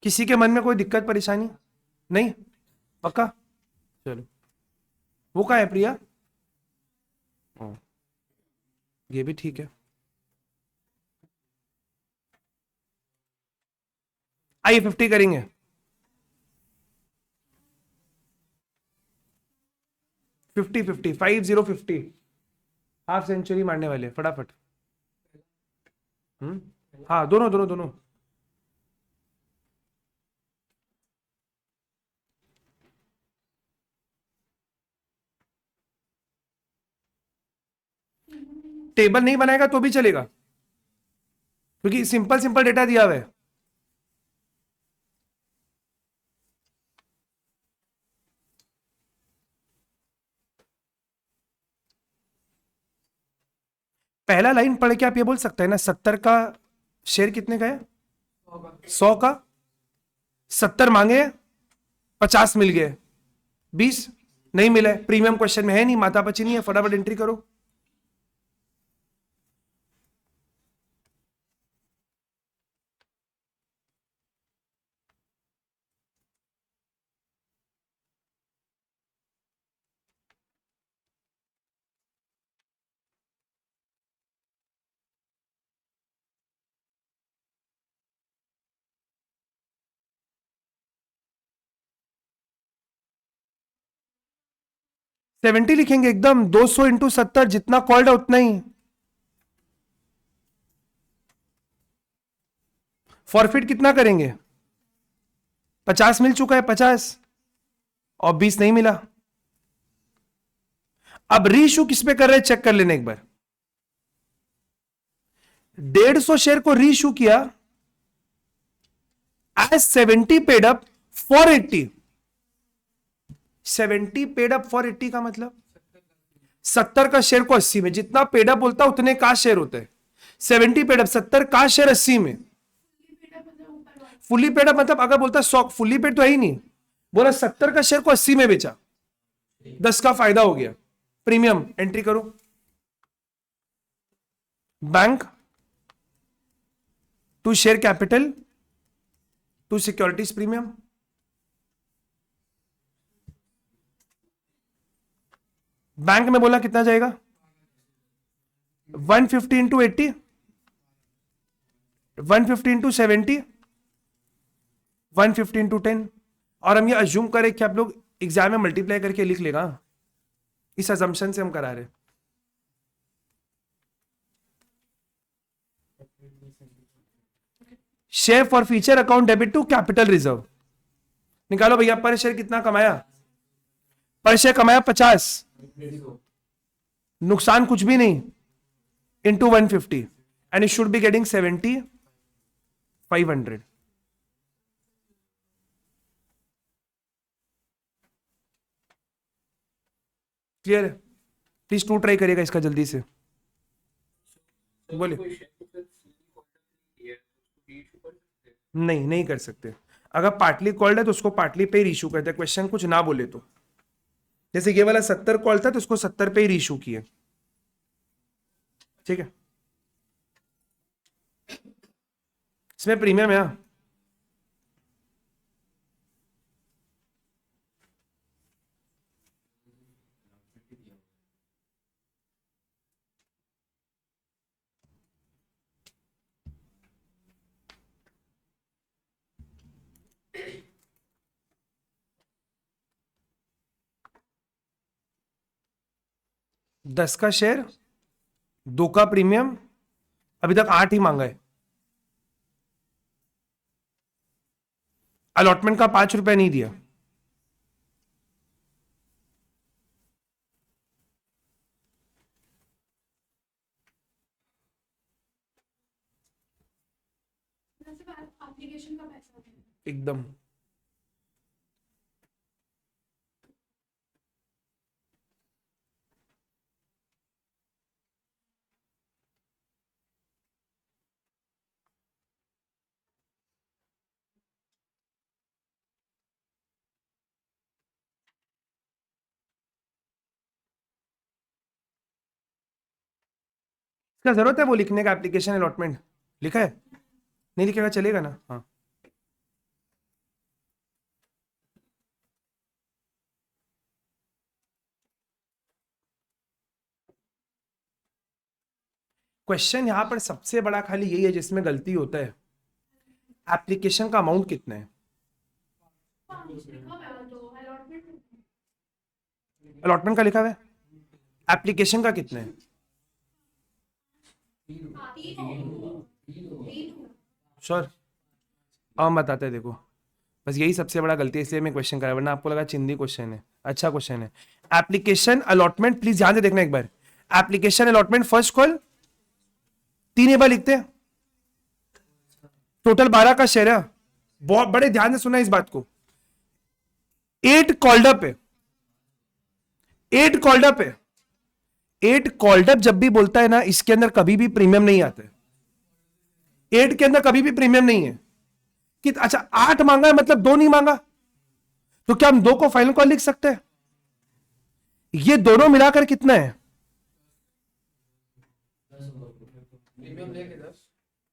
[SPEAKER 1] किसी के मन में कोई दिक्कत परेशानी नहीं? पक्का? चलो, वो कहाँ है प्रिया? ये भी ठीक है। आइए 50 करेंगे। 50 50 50 हाफ सेंचुरी मारने वाले फटाफट। हाँ, दोनों दोनों दोनों। टेबल नहीं बनाएगा तो भी चलेगा, क्योंकि सिंपल सिंपल डेटा दिया हुआ है। पहला लाइन पढ़ के आप ये बोल सकते हैं ना, 70 का शेयर कितने का है? 100 का। 70 मांगे, 50 मिल गए, 20 नहीं मिले। प्रीमियम क्वेश्चन में है नहीं, माता पची नहीं है, फटाफट एंट्री करो। सेवेंटी लिखेंगे एकदम, 200 इंटू 70, जितना कॉल्ड है उतना ही। फॉरफिट कितना करेंगे? 50 मिल चुका है, 50 और 20 नहीं मिला। अब रीइश्यू किस पे कर रहे हैं चेक कर लेना एक बार। 150 शेयर को रीइश्यू किया as 70 paid up for 80। 70 paid up for 80 का मतलब 70 का शेयर को 80 में, जितना पेड अप बोलता उतने का शेयर होते हैं। 70 पेड अप, 70 का शेयर 80 में। फुली पेड अप मतलब अगर बोलता 100, फुली पेड तो है ही नहीं, बोला 70 का शेयर को 80 में बेचा, 10 का फायदा हो गया। प्रीमियम एंट्री करो। Bank to share capital to securities premium. Bank में बोला कितना जाएगा 150 इंटू 80, 150 इंटू 70, 150 इंटू 10। और हम ये अज्यूम करें कि आप लोग एग्जाम में मल्टीप्लाई करके लिख लेगा, इस अजम्पशन से हम करा रहे। Share forfeiture account debit to capital reserve. निकालो भैया, पर शेयर कितना कमाया, पर शेयर कमाया 50, नुकसान कुछ भी नहीं, into 150 and it should be getting 70, 500। Clear है? प्लीज 2 ट्राई करिएगा इसका जल्दी से, बोलिए। नहीं कर सकते। अगर पार्टली कॉल्ड है तो उसको पार्टली पे इशू करते हैं, क्वेश्चन कुछ ना बोले तो। जैसे ये वाला 70 कॉल था तो उसको 70 पे ही इशू किए, ठीक है। इसमें प्रीमियम है। 10 का शेयर, 2 का प्रीमियम, अभी तक 8 ही मांगा है। अलॉटमेंट का 5 रुपया नहीं दिया। एकदम क्या जरूरत है वो लिखने का, एप्लीकेशन अलॉटमेंट लिखा है? नहीं लिखेगा चलेगा ना? हाँ, क्वेश्चन यहां पर सबसे बड़ा खाली यही है जिसमें गलती होता है, एप्लीकेशन का अमाउंट कितना है। अलॉटमेंट का लिखा हुआ है, एप्लीकेशन का कितना है? श्योर? अब हम बताते हैं, देखो बस यही सबसे बड़ा गलती है, इसलिए मैं क्वेश्चन करा, वरना आपको लगा चिंदी क्वेश्चन है। अच्छा क्वेश्चन है। एप्लीकेशन अलॉटमेंट, प्लीज ध्यान से देखना एक बार। एप्लीकेशन अलॉटमेंट फर्स्ट कॉल 3 एक बार लिखते हैं, टोटल 12 का शेयर है। बहुत बड़े ध्यान से सुना इस बात को। 8 कॉल्ड अप है, 8 कॉल्ड अप है। 8 कॉल्ड अप जब भी बोलता है ना, इसके अंदर कभी भी प्रीमियम नहीं आता है। 8 के अंदर कभी भी प्रीमियम नहीं है कि अच्छा 8 मांगा है मतलब 2 नहीं मांगा, तो क्या हम 2 को फाइनल कॉल लिख सकते हैं? ये दोनों मिलाकर कितना है?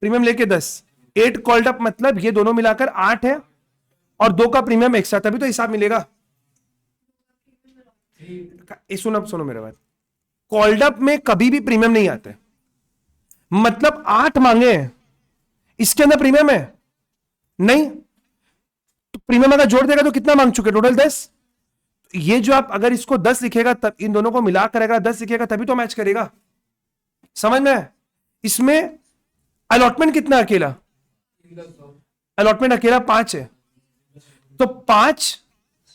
[SPEAKER 1] प्रीमियम लेके 10। 8 कॉल्ड अप मतलब ये दोनों मिलाकर 8 है और 2 का प्रीमियम एक्स्ट्रा, तभी तो हिसाब मिलेगा। सुनो मेरे बात, कॉल्ड अप में कभी भी प्रीमियम नहीं आता है, मतलब 8 मांगे हैं, इसके अंदर प्रीमियम है नहीं, तो प्रीमियम अगर जोड़ देगा तो कितना मांग चुके? टोटल 10। ये जो आप अगर इसको 10 लिखेगा, तब इन दोनों को मिलाकर अगर 10 लिखेगा तभी तो मैच करेगा, समझ में? इसमें अलॉटमेंट कितना अकेला? अलॉटमेंट अकेला 5 है, तो 5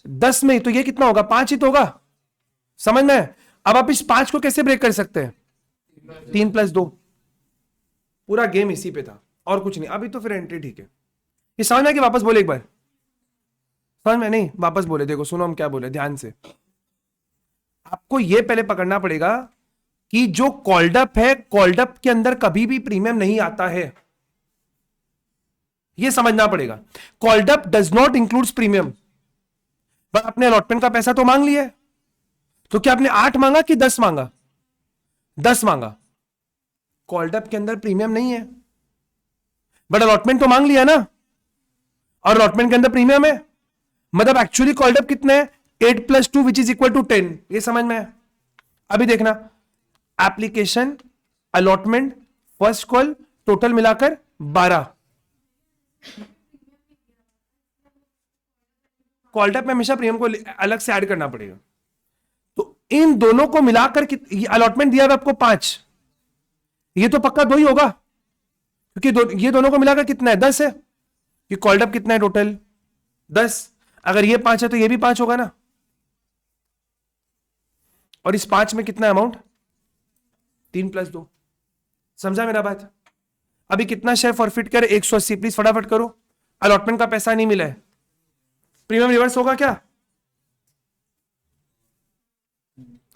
[SPEAKER 1] 10 में, तो ये कितना होगा? 5 ही तो होगा, समझ में? अब आप इस 5 को कैसे ब्रेक कर सकते हैं? 3 + 2, पूरा गेम इसी पे था और कुछ नहीं। अभी तो फिर एंट्री ठीक है। ये समझ में कि वापस बोले एक बार, समझ में नहीं, वापस बोले, देखो सुनो हम क्या बोले ध्यान से। आपको ये पहले पकड़ना पड़ेगा कि जो कॉल्डअप है, कॉल्डअप के अंदर कभी भी प्रीमियम नहीं आता है, ये समझना पड़ेगा। कॉल्डअप डज नॉट इंक्लूड्स प्रीमियम। पर आपने अलॉटमेंट का पैसा तो मांग लिया है, तो क्या आपने 8 मांगा कि 10 मांगा? 10 मांगा। कॉल्डअप के अंदर प्रीमियम नहीं है, बट अलॉटमेंट तो मांग लिया ना, और अलॉटमेंट के अंदर प्रीमियम है, मतलब एक्चुअली कॉल्डअप कितने हैं? 8 + 2 विच इज इक्वल टू 10। ये समझ में है? अभी देखना, application, allotment, first call, total मिलाकर 12। कॉल्डअप में हमेशा प्रीमियम को अलग से ऐड करना पड़ेगा। तो इन दोनों को मिलाकर अलॉटमेंट दिया है आपको 5, ये तो पक्का 2 ही होगा, क्योंकि ये दोनों को मिलाकर कितना है? 10 है। ये कॉल्डअप कितना है टोटल? 10। अगर ये 5 है तो ये भी 5 होगा ना, और इस 5 में कितना अमाउंट? 3 + 2। समझा मेरा बात? अभी कितना शेयर फॉरफिट करे? 180। प्लीज फटाफट करो, अलॉटमेंट का पैसा नहीं मिला है, प्रीमियम रिवर्स होगा क्या?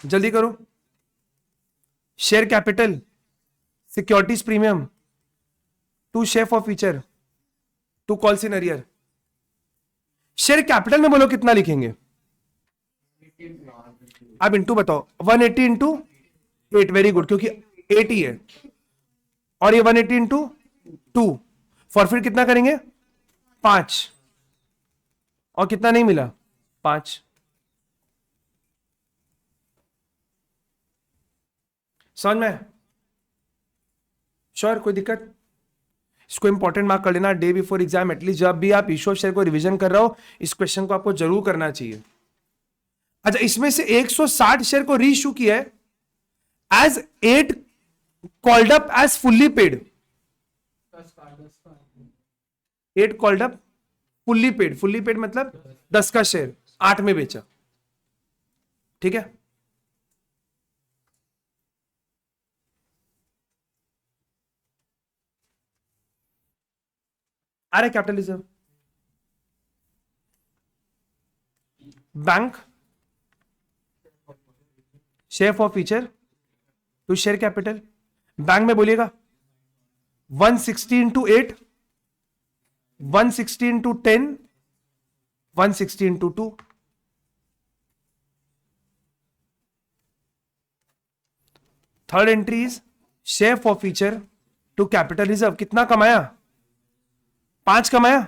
[SPEAKER 1] जल्दी करो। Share capital, securities premium, 2 share for feature, 2 calls in arrear. Share capital में बोलो कितना लिखेंगे? आप इंटू बताओ। 180 इंटू 8, वेरी गुड, क्योंकि 8 ही है, और ये 180 इंटू 2, फॉरफिट कितना करेंगे? 5, और कितना नहीं मिला? 5। समझ में? श्योर? कोई दिक्कत? इसको इंपॉर्टेंट मार्क कर लेना डे बिफोर एग्जाम, एटलीस्ट जब भी आप इशू ऑफ शेयर को रिवीजन कर रहे हो, इस क्वेश्चन को आपको जरूर करना चाहिए। अच्छा, इसमें से 160 शेयर को री इशू किया है as 8 called up as fully paid. 8 called up fully paid, fully paid मतलब 10 का शेयर 8 में बेचा, ठीक है? आ रहा capital reserve, bank, share forfeiture to share capital. Bank में बोलिएगा 160 into 8, 160 into 10, 160 into 2। Third entry is share forfeiture to capital reserve. कितना कमाया? 5 कमाया,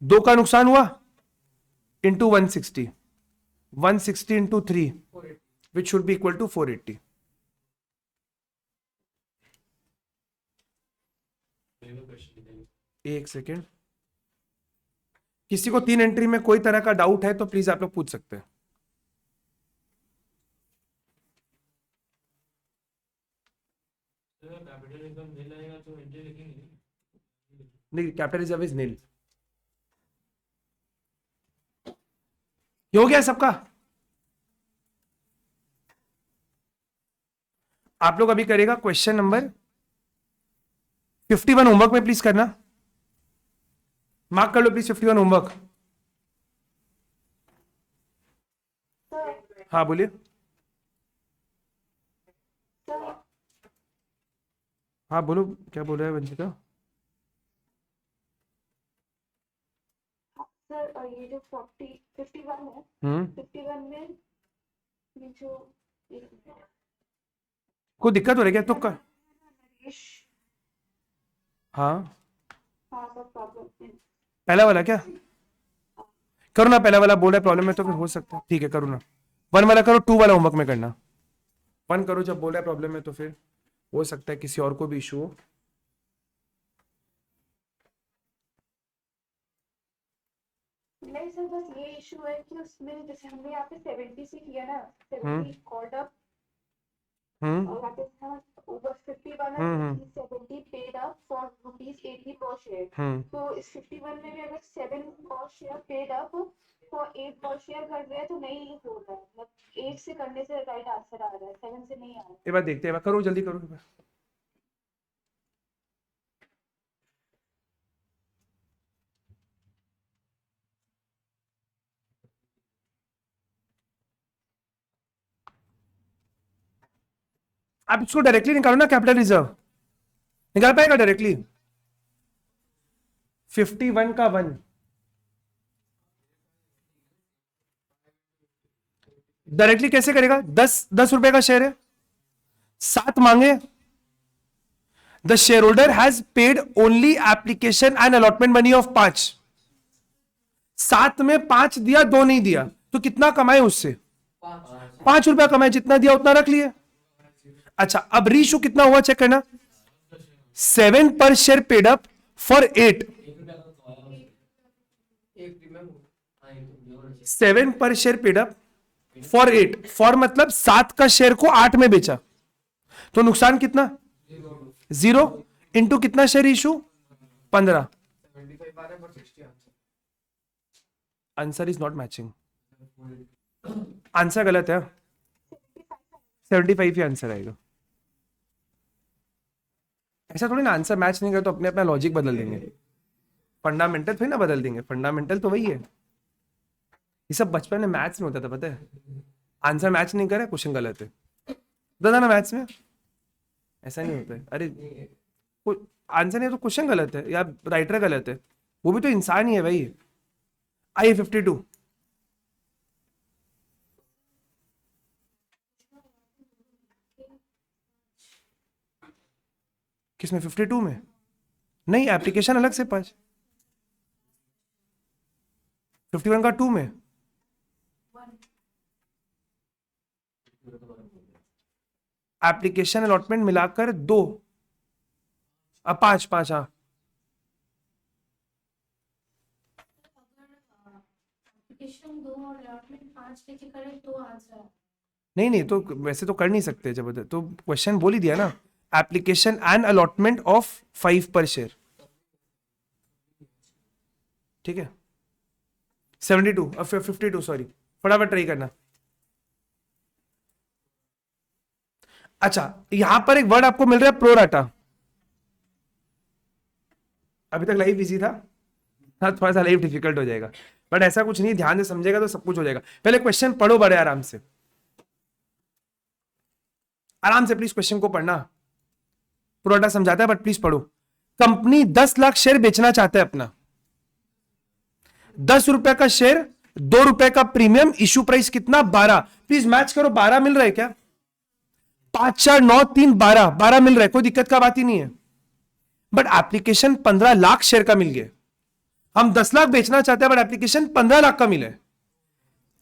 [SPEAKER 1] 2 का नुकसान हुआ, into 160, 160 into 3 which should be equal to 480। एक सेकेंड, किसी को 3 एंट्री में कोई तरह का डाउट है तो प्लीज आप लोग पूछ सकते हैं। नहीं, कैपिटल रिजर्व इज नील। हो गया सबका? आप लोग अभी करेगा क्वेश्चन नंबर 51 होमवर्क में प्लीज करना, मार्क कर लो प्लीज 51 होमवर्क। हाँ बोलिए। हाँ बोलो, क्या बोल रहा है वंशिका?
[SPEAKER 2] सर ये जो 51 है, 51 में ये जो
[SPEAKER 1] कोई दिक्कत हो रही है क्या? तो
[SPEAKER 2] नरेश,
[SPEAKER 1] हाँ,
[SPEAKER 2] हाँ सर प्रॉब्लम है।
[SPEAKER 1] पहला वाला क्या करो ना, पहला वाला बोल रहा है प्रॉब्लम है तो फिर हो सकता है, ठीक है करो ना। 1 वाला करो, 2 वाला होमवर्क में करना। 1 करो, जब बोल रहा है प्रॉब्लम है तो फिर हो सकता है किसी और को भी इशू हो।
[SPEAKER 2] नहीं सर, बस ये इशू है कि उसमें जैसे हमने यहाँ पे 70 से किया ना, 70 कॉल्ड अप, और यहाँ पे था ओवर 51 है, 70 पेड अप फॉर ₹80 पर शेयर। तो इस 51 में भी अगर 7 पर शेयर पेड अप को 8 पर शेयर कर रहे हैं तो नहीं हो रहा है, मतलब 8 से करने से राइट आंसर आ रहा है, 7 से नहीं आ रहा है।
[SPEAKER 1] ये बात देखते हैं, करो जल्दी करो। आप इसको डायरेक्टली निकालो ना, कैपिटल रिजर्व निकाल पाएगा डायरेक्टली। 51 का 1 डायरेक्टली कैसे करेगा? 10 रुपए का शेयर है, 7 मांगे। The share holder has paid only application and allotment money of 5। 7 में 5 दिया, 2 नहीं दिया, तो कितना कमाए उससे? 5 रुपया कमाए, जितना दिया उतना रख लिए। अच्छा, अब रीशू कितना हुआ चेक करना। 7 पर शेयर पेड अप फॉर 8। 7 पर share paid up for 8। For मतलब 7 का शेयर को 8 में बेचा, तो नुकसान कितना? 0 इंटू कितना share issue? 15। Answer is not matching, answer गलत है। 75 ही आंसर आएगा। ऐसा थोड़ी ना, आंसर मैच नहीं करे तो अपने अपना लॉजिक बदल देंगे। फंडामेंटल थोड़ी ना बदल देंगे, फंडामेंटल तो वही है। ये सब बचपन में मैथ्स में होता था, पता है। आंसर मैच नहीं करे, क्वेश्चन गलत है, दादा ना मैथ्स में ऐसा नहीं होता है। अरे आंसर नहीं तो क्वेश्चन गलत है या राइटर गलत है, वो भी तो इंसान ही है भाई। आइए 52। किसमें? 52 में नहीं, एप्लीकेशन अलग से 5। 51 का 2 में। एप्लीकेशन अलॉटमेंट मिलाकर 2, अब 5 5। हाँ
[SPEAKER 3] एप्लीकेशन 2 और अलॉटमेंट 5 लेके करे तो आंसर।
[SPEAKER 1] नहीं नहीं, तो वैसे तो कर नहीं सकते। जब तो क्वेश्चन बोल ही दिया ना, एप्लीकेशन एंड अलॉटमेंट ऑफ 5 पर शेयर। ठीक है 72 अब 52, सॉरी, फटाफट ट्राई करना। अच्छा, यहां पर एक वर्ड आपको मिल रहा है प्रोराटा। अभी तक लाइफ इजी था, हाँ थोड़ा सा लाइफ डिफिकल्ट हो जाएगा, बट ऐसा कुछ नहीं, ध्यान से समझेगा तो सब कुछ हो जाएगा। पहले क्वेश्चन पढ़ो बड़े आराम से, आराम से प्लीज क्वेश्चन को पढ़ना। प्रोराटा समझाता है बट प्लीज पढ़ो। कंपनी 10 लाख शेयर बेचना चाहता है अपना। 10 रुपए का शेयर, 2 रुपए का प्रीमियम, इशू प्राइस कितना? 12। प्लीज मैच करो, 12 मिल रहा है क्या? 5 4 9 3 12, 12 मिल रहा है, कोई दिक्कत का बात ही नहीं है। बट एप्लीकेशन 15 लाख शेयर का मिल गया। हम 10 लाख बेचना चाहते हैं बट एप्लीकेशन 15 लाख का मिला है।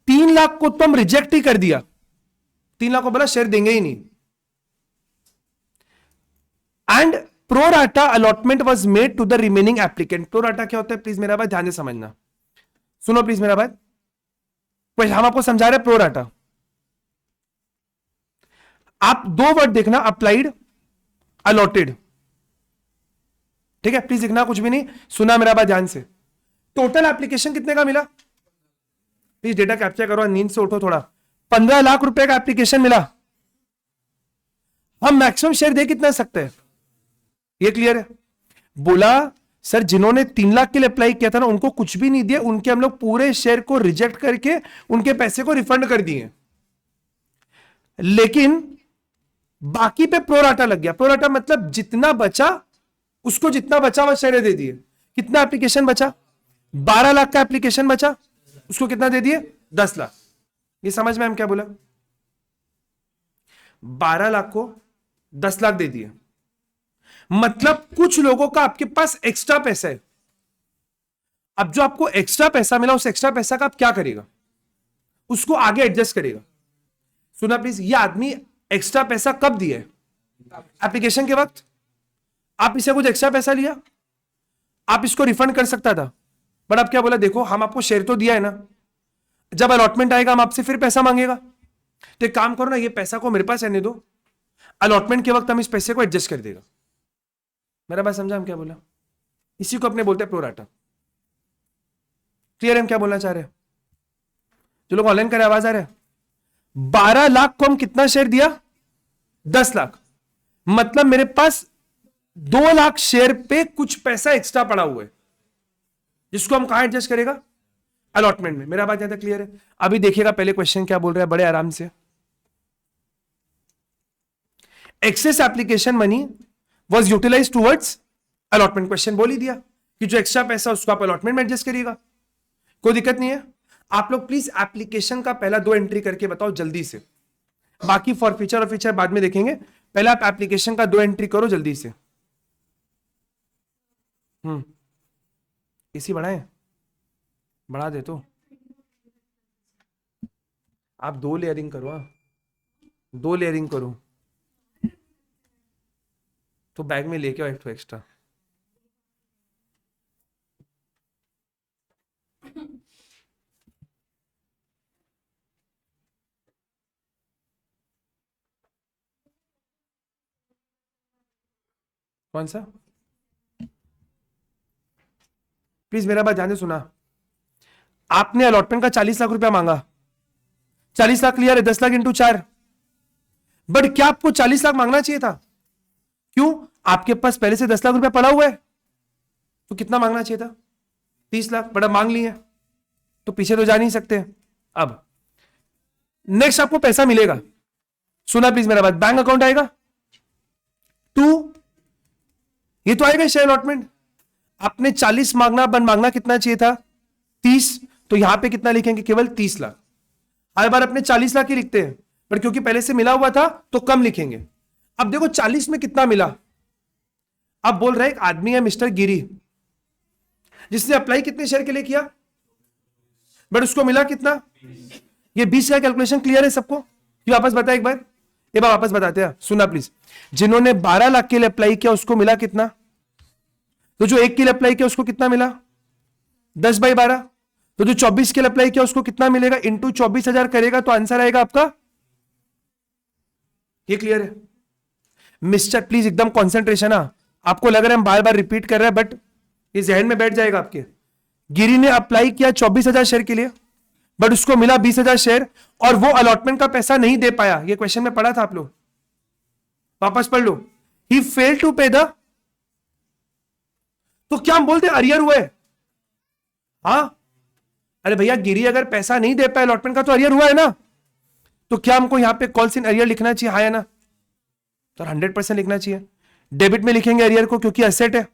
[SPEAKER 1] 3 लाख को तो हम रिजेक्ट ही कर दिया, 3 लाख को बोला शेयर देंगे ही नहीं। And pro rata allotment was made to the remaining applicant. Pro rata क्या होता है प्लीज मेरा बात ध्यान से समझना, सुनो प्लीज मेरा बात। हम आपको समझा रहे प्रोराटा। आप 2 वर्ड देखना, अप्लाइड, अलॉटेड। ठीक है, प्लीज लिखना कुछ भी नहीं, सुना मेरा बात ध्यान से। टोटल एप्लीकेशन कितने का मिला? प्लीज डेटा कैप्चर करो, नींद से उठो थोड़ा। 15 लाख रुपए का एप्लीकेशन मिला। हम मैक्सिमम शेयर दे कितना सकते हैं, ये क्लियर है? बोला सर जिन्होंने 3 लाख के लिए अप्लाई किया था ना, उनको कुछ भी नहीं दिया, उनके हम लोग पूरे शेयर को रिजेक्ट करके उनके पैसे को रिफंड कर दिए। लेकिन बाकी पे प्रोराटा लग गया। प्रोराटा मतलब जितना बचा उसको जितना बचा वह शेयर दे दिए। कितना एप्लीकेशन बचा? 12 लाख का एप्लीकेशन बचा, उसको कितना दे दिए? 10 लाख। ये समझ में हम क्या बोला? 12 लाख को 10 लाख दे दिए, मतलब कुछ लोगों का आपके पास एक्स्ट्रा पैसा है। अब जो आपको एक्स्ट्रा पैसा मिला, उस एक्स्ट्रा पैसा का आप क्या करेगा? उसको आगे एडजस्ट करेगा। सुना प्लीज, ये आदमी एक्स्ट्रा पैसा कब दिया? एप्लीकेशन के वक्त। आप इसे कुछ एक्स्ट्रा पैसा लिया, आप इसको रिफंड कर सकता था, बट आप क्या बोला? देखो हम आपको शेयर तो दिया है ना, जब अलॉटमेंट आएगा हम आपसे फिर पैसा मांगेगा, तो एक काम करो ना, ये पैसा को मेरे पास रहने दो, अलॉटमेंट के वक्त हम इस पैसे को एडजस्ट कर देगा। मेरा बात समझा हम क्या बोला? इसी को अपने बोलते हैं प्रोराटा। क्लियर है हम क्या बोलना चाह रहे हैं? जो लोग ऑनलाइन करे आवाज आ रहा है? 12 लाख को हम कितना शेयर दिया? 10 लाख। मतलब मेरे पास 2 लाख शेयर पे कुछ पैसा एक्स्ट्रा पड़ा हुआ है, जिसको हम कहां एडजस्ट करेगा? अलॉटमेंट में। मेरा बात यहां तक क्लियर है? अभी देखिएगा पहले क्वेश्चन क्या बोल रहा है, बड़े आराम से। Excess application money was utilise towards allotment. Question बोल ही दिया कि जो एक्स्ट्रा पैसा उसको आप अलॉटमेंट में एडजस्ट करिएगा, कोई दिक्कत नहीं है। आप लोग प्लीज एप्लीकेशन का पहला 2 एंट्री करके बताओ जल्दी से, बाकी फॉर फीचर और फीचर बाद में देखेंगे। पहले आप एप्लीकेशन का 2 एंट्री करो जल्दी से। इसी बढ़ाएं, बढ़ा दे तो आप 2 लेयरिंग करो। 2 लेयरिंग करो तो बैग में लेके आओ एक तो एक्स्ट्रा। कौन सा? प्लीज मेरा बात ध्यान से सुना। आपने अलॉटमेंट का 40 लाख रुपया मांगा, 40 लाख क्लियर है, 10 लाख इंटू 4। बट क्या आपको 40 लाख मांगना चाहिए था? क्यों? आपके पास पहले से 10 लाख रुपया पड़ा हुआ है, तो कितना मांगना चाहिए था? 30 लाख। बड़ा मांग लिए तो पीछे तो जा नहीं सकते। अब नेक्स्ट आपको पैसा मिलेगा, सुना प्लीज मेरा बात। बैंक अकाउंट आएगा 2, ये तो आएगा शेयर अलॉटमेंट। आपने 40 मांगना, मांगना कितना चाहिए था? 30। तो यहां पे कितना लिखेंगे? केवल 30 लाख। हर बार अपने 40 लाख ही लिखते हैं, पर क्योंकि पहले से मिला हुआ था तो कम लिखेंगे। अब देखो 40 में कितना मिला। अब बोल रहे एक आदमी है मिस्टर गिरी, जिसने अप्लाई कितने शेयर के लिए किया, बट उसको मिला कितना? ये 20 का कैलकुलेशन क्लियर है सबको? ये वापस बता एक बार, ये बार वापस बताते हैं, सुना प्लीज। जिन्होंने 12 लाख के लिए अप्लाई किया उसको मिला कितना? तो जो 1 के लिए अप्लाई किया उसको कितना मिला? 10/12। तो जो 24 के लिए अप्लाई किया उसको कितना मिलेगा? इंटू 24,000 करेगा तो आंसर आएगा आपका। ये क्लियर है? मिस्टर प्लीज एकदम कॉन्सेंट्रेशन। आपको लग रहा है हम बार बार रिपीट कर रहे हैं, बट ये जहन में बैठ जाएगा आपके। गिरी ने अप्लाई किया 24,000 शेयर के लिए, बट उसको मिला 20,000 शेयर, और वो अलॉटमेंट का पैसा नहीं दे पाया। ये क्वेश्चन में पढ़ा था आप लोग, वापस पढ़ लो। ही फेल टू पे द, तो क्या हम बोलते अरियर हुए? हाँ, अरे भैया गिरी अगर पैसा नहीं दे पाया अलॉटमेंट का तो अरियर हुआ है ना। तो क्या हमको यहां पे कॉल्स इन अरियर लिखना चाहिए? हाँ या ना? तो 100% लिखना चाहिए। डेबिट में लिखेंगे अरियर को क्योंकि एसेट है,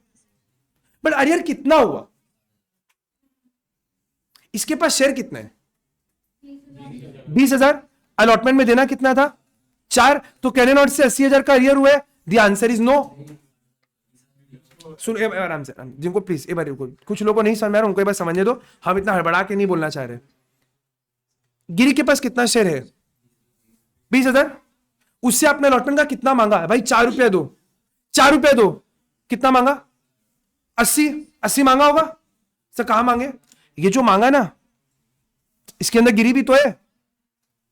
[SPEAKER 1] बट अरियर कितना हुआ? इसके पास शेयर कितने हैं? 20,000। अलॉटमेंट में देना कितना था? 4। तो कहने नॉट से 80,000 का अरियर हुआ है। The answer is no. सुन आराम से, जिनको प्लीज एक बार, कुछ लोगों को नहीं समझ में आ रहा उनको एक बार समझने दो। हम इतना हड़बड़ा के नहीं बोलना चाह रहे। गिरी के पास कितना शेयर है? 20,000। उससे आपने अलॉटमेंट का कितना मांगा है? भाई 4 रुपया दो, 4 रुपया दो। कितना मांगा? 80 मांगा होगा सर। कहां मांगे? ये जो मांगा ना, इसके अंदर गिरी भी तो है।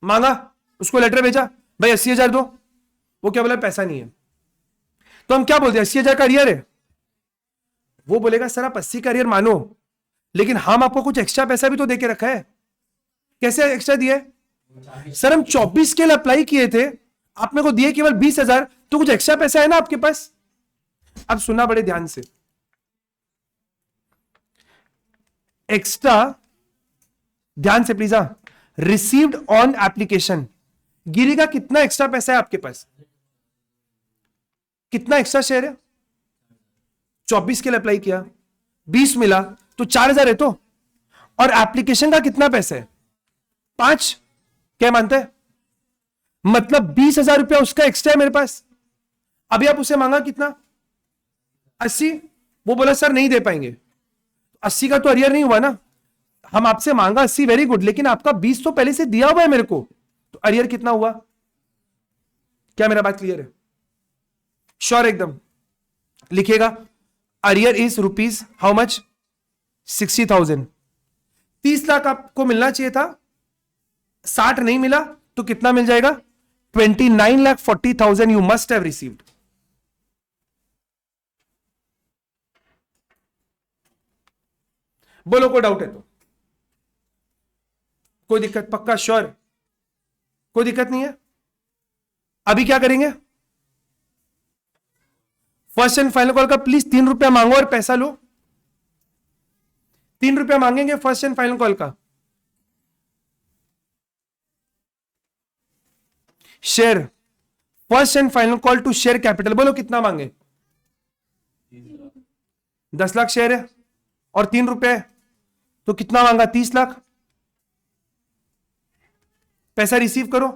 [SPEAKER 1] मांगा, उसको लेटर भेजा, भाई 80,000 दो। वो क्या बोला? पैसा नहीं है। तो हम क्या बोलते हैं? 80,000 का अरियर है। वो बोलेगा सर आप 80 का अरियर मानो, लेकिन हम आपको कुछ एक्स्ट्रा पैसा भी तो देके रखा है। कैसे एक्स्ट्रा दिया है? सर हम 24 के लिए अप्लाई किए थे, आपने को दिए केवल 20,000, तो कुछ एक्स्ट्रा पैसा है ना आपके पास। अब सुना बड़े ध्यान से, एक्स्ट्रा ध्यान से प्लीज। रिसीव्ड ऑन एप्लीकेशन, गिरी का कितना एक्स्ट्रा पैसा है आपके पास? कितना एक्स्ट्रा शेयर है? 24 के लिए अप्लाई किया, 20 मिला तो 4,000 है तो। और एप्लीकेशन का कितना पैसा है? 5। क्या मानते हैं? मतलब 20,000 रुपया उसका एक्स्ट्रा है मेरे पास। अभी आप उसे मांगा कितना? 80। वो बोला सर नहीं दे पाएंगे। 80 का तो अरियर नहीं हुआ ना। हम आपसे मांगा 80, वेरी गुड, लेकिन आपका 20 तो पहले से दिया हुआ है मेरे को, तो अरियर कितना हुआ? क्या मेरा बात क्लियर है? श्योर एकदम? लिखिएगा arrear is rupees how much? 60,000। 30 lakh आपको मिलना चाहिए था, 60 नहीं मिला तो कितना मिल जाएगा? 29,40,000 यू मस्ट हैव रिसीव्ड। बोलो कोई डाउट है तो? कोई दिक्कत? पक्का श्योर? कोई दिक्कत नहीं है? अभी क्या करेंगे? फर्स्ट एंड फाइनल कॉल का प्लीज 3 रुपया मांगो और पैसा लो। 3 रुपया मांगेंगे फर्स्ट एंड फाइनल कॉल का। Share first and final call to share capital, बोलो कितना मांगे? 10 लाख शेयर है और 3 रुपए है, तो कितना मांगा? 30 लाख। पैसा रिसीव करो।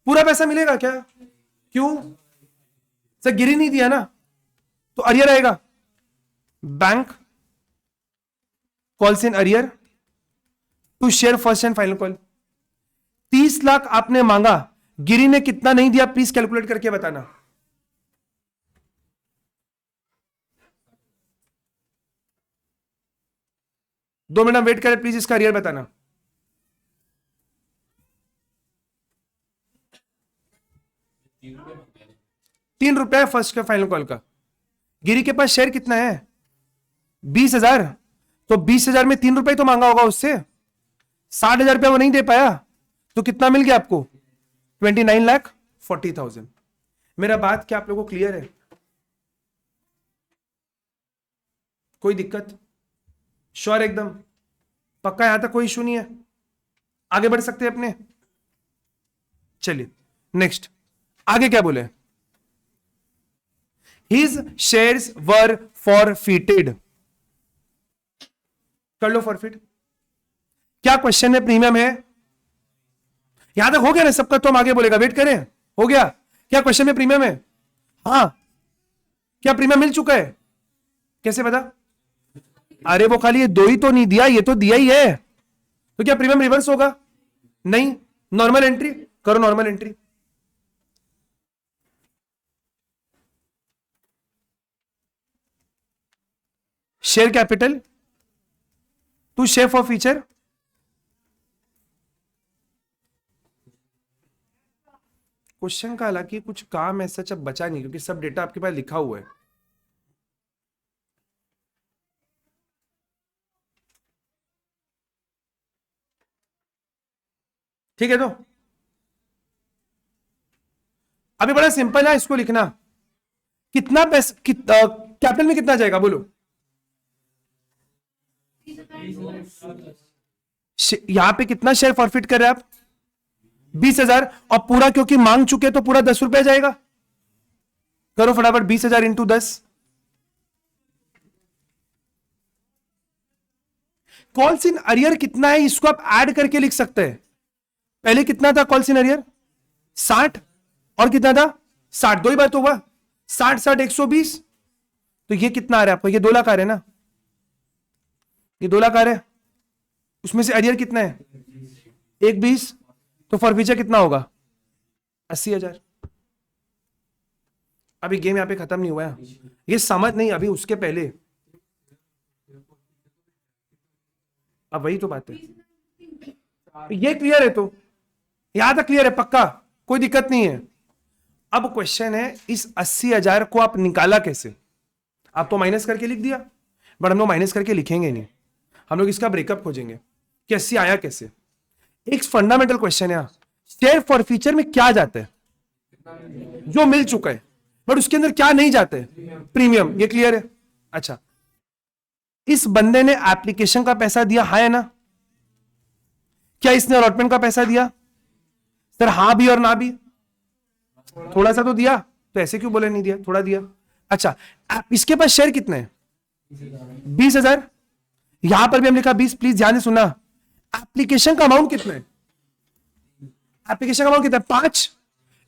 [SPEAKER 1] पूरा पैसा मिलेगा क्या? क्यों सर? गिरी नहीं दिया ना, तो अरियर आएगा। Bank calls in arrear to share first and final call. 30 lakh आपने मांगा, गिरी ने कितना नहीं दिया प्लीज कैलकुलेट करके बताना। दो मिनट वेट करें प्लीज, इसका अरियर बताना। ₹3 फर्स्ट का फाइनल कॉल का। गिरी के पास शेयर कितना है? 20,000। तो 20,000 में 3 रुपए तो मांगा होगा उससे। 60,000 रुपया वो नहीं दे पाया, तो कितना मिल गया आपको? 29,40,000। मेरा बात क्या आप लोगों को क्लियर है? कोई दिक्कत? श्योर एकदम? पक्का? यहां तक कोई इशू नहीं है? आगे बढ़ सकते हैं अपने? चलिए नेक्स्ट, आगे क्या बोले? His shares were forfeited। कर लो फॉरफिट। क्या क्वेश्चन है? प्रीमियम है। यहां तक हो गया ना सबका? तो हम आगे बोलेगा, वेट करें। हो गया क्या? क्वेश्चन में प्रीमियम है? हाँ, क्या प्रीमियम मिल चुका है? कैसे पता? अरे वो खाली ये 2 ही तो नहीं दिया, ये तो दिया ही है। तो क्या प्रीमियम रिवर्स होगा? नहीं। नॉर्मल एंट्री करो, normal entry. Share capital to share forfeiture. Question का हालांकि कुछ काम ऐसा अब बचा नहीं, क्योंकि सब डेटा आपके पास लिखा हुआ है। ठीक है, तो अभी बड़ा सिंपल है इसको लिखना। कितना पैसा कैपिटल में कितना जाएगा बोलो? यहां पे कितना शेयर फॉरफिट कर रहे हैं आप? 20,000। और पूरा क्योंकि मांग चुके तो पूरा 10 रुपए जाएगा। करो फटाफट, 20,000 इंटू 10। कॉल्स इन अरियर कितना है इसको आप ऐड करके लिख सकते हैं। पहले कितना था कॉल्स इन अरियर? 60। और कितना था? 60। दो ही बात होगा। 60 60 120। तो ये कितना आ रहा है आपको? ये 2 लाख आ रहे हैं ना? ये 2 लाख आ रहे हैं। उसमें से अरियर कितना है? 120। तो फॉरफीचर कितना होगा? 80,000। अभी गेम यहां पे खत्म नहीं हुआ है, ये समझ नहीं अभी, उसके पहले। अब वही तो बात है। ये क्लियर है? तो यहां तक क्लियर है? पक्का? कोई दिक्कत नहीं है? अब क्वेश्चन है, इस 80,000 को आप निकाला कैसे? आप तो माइनस करके लिख दिया, बट हम लोग माइनस करके लिखेंगे नहीं। हम लोग इसका ब्रेकअप खोजेंगे कि 80 आया कैसे। एक फंडामेंटल क्वेश्चन है, शेयर फॉर फीचर में क्या जाता है? जो मिल चुका है, बट उसके अंदर क्या नहीं जाता है? प्रीमियम। ये क्लियर है? अच्छा, इस बंदे ने एप्लीकेशन का पैसा दिया, हाँ या ना? क्या इसने अलॉटमेंट का पैसा दिया? सर हाँ भी और ना भी। थोड़ा सा तो दिया, तो ऐसे क्यों बोले नहीं दिया? थोड़ा दिया। अच्छा, इसके पास शेयर कितने हैं? 20,000। यहां पर भी हम लिखा 20। प्लीज ध्यान से सुना। एप्लीकेशन का अमाउंट कितना है? एप्लीकेशन का अमाउंट कितना है? 5।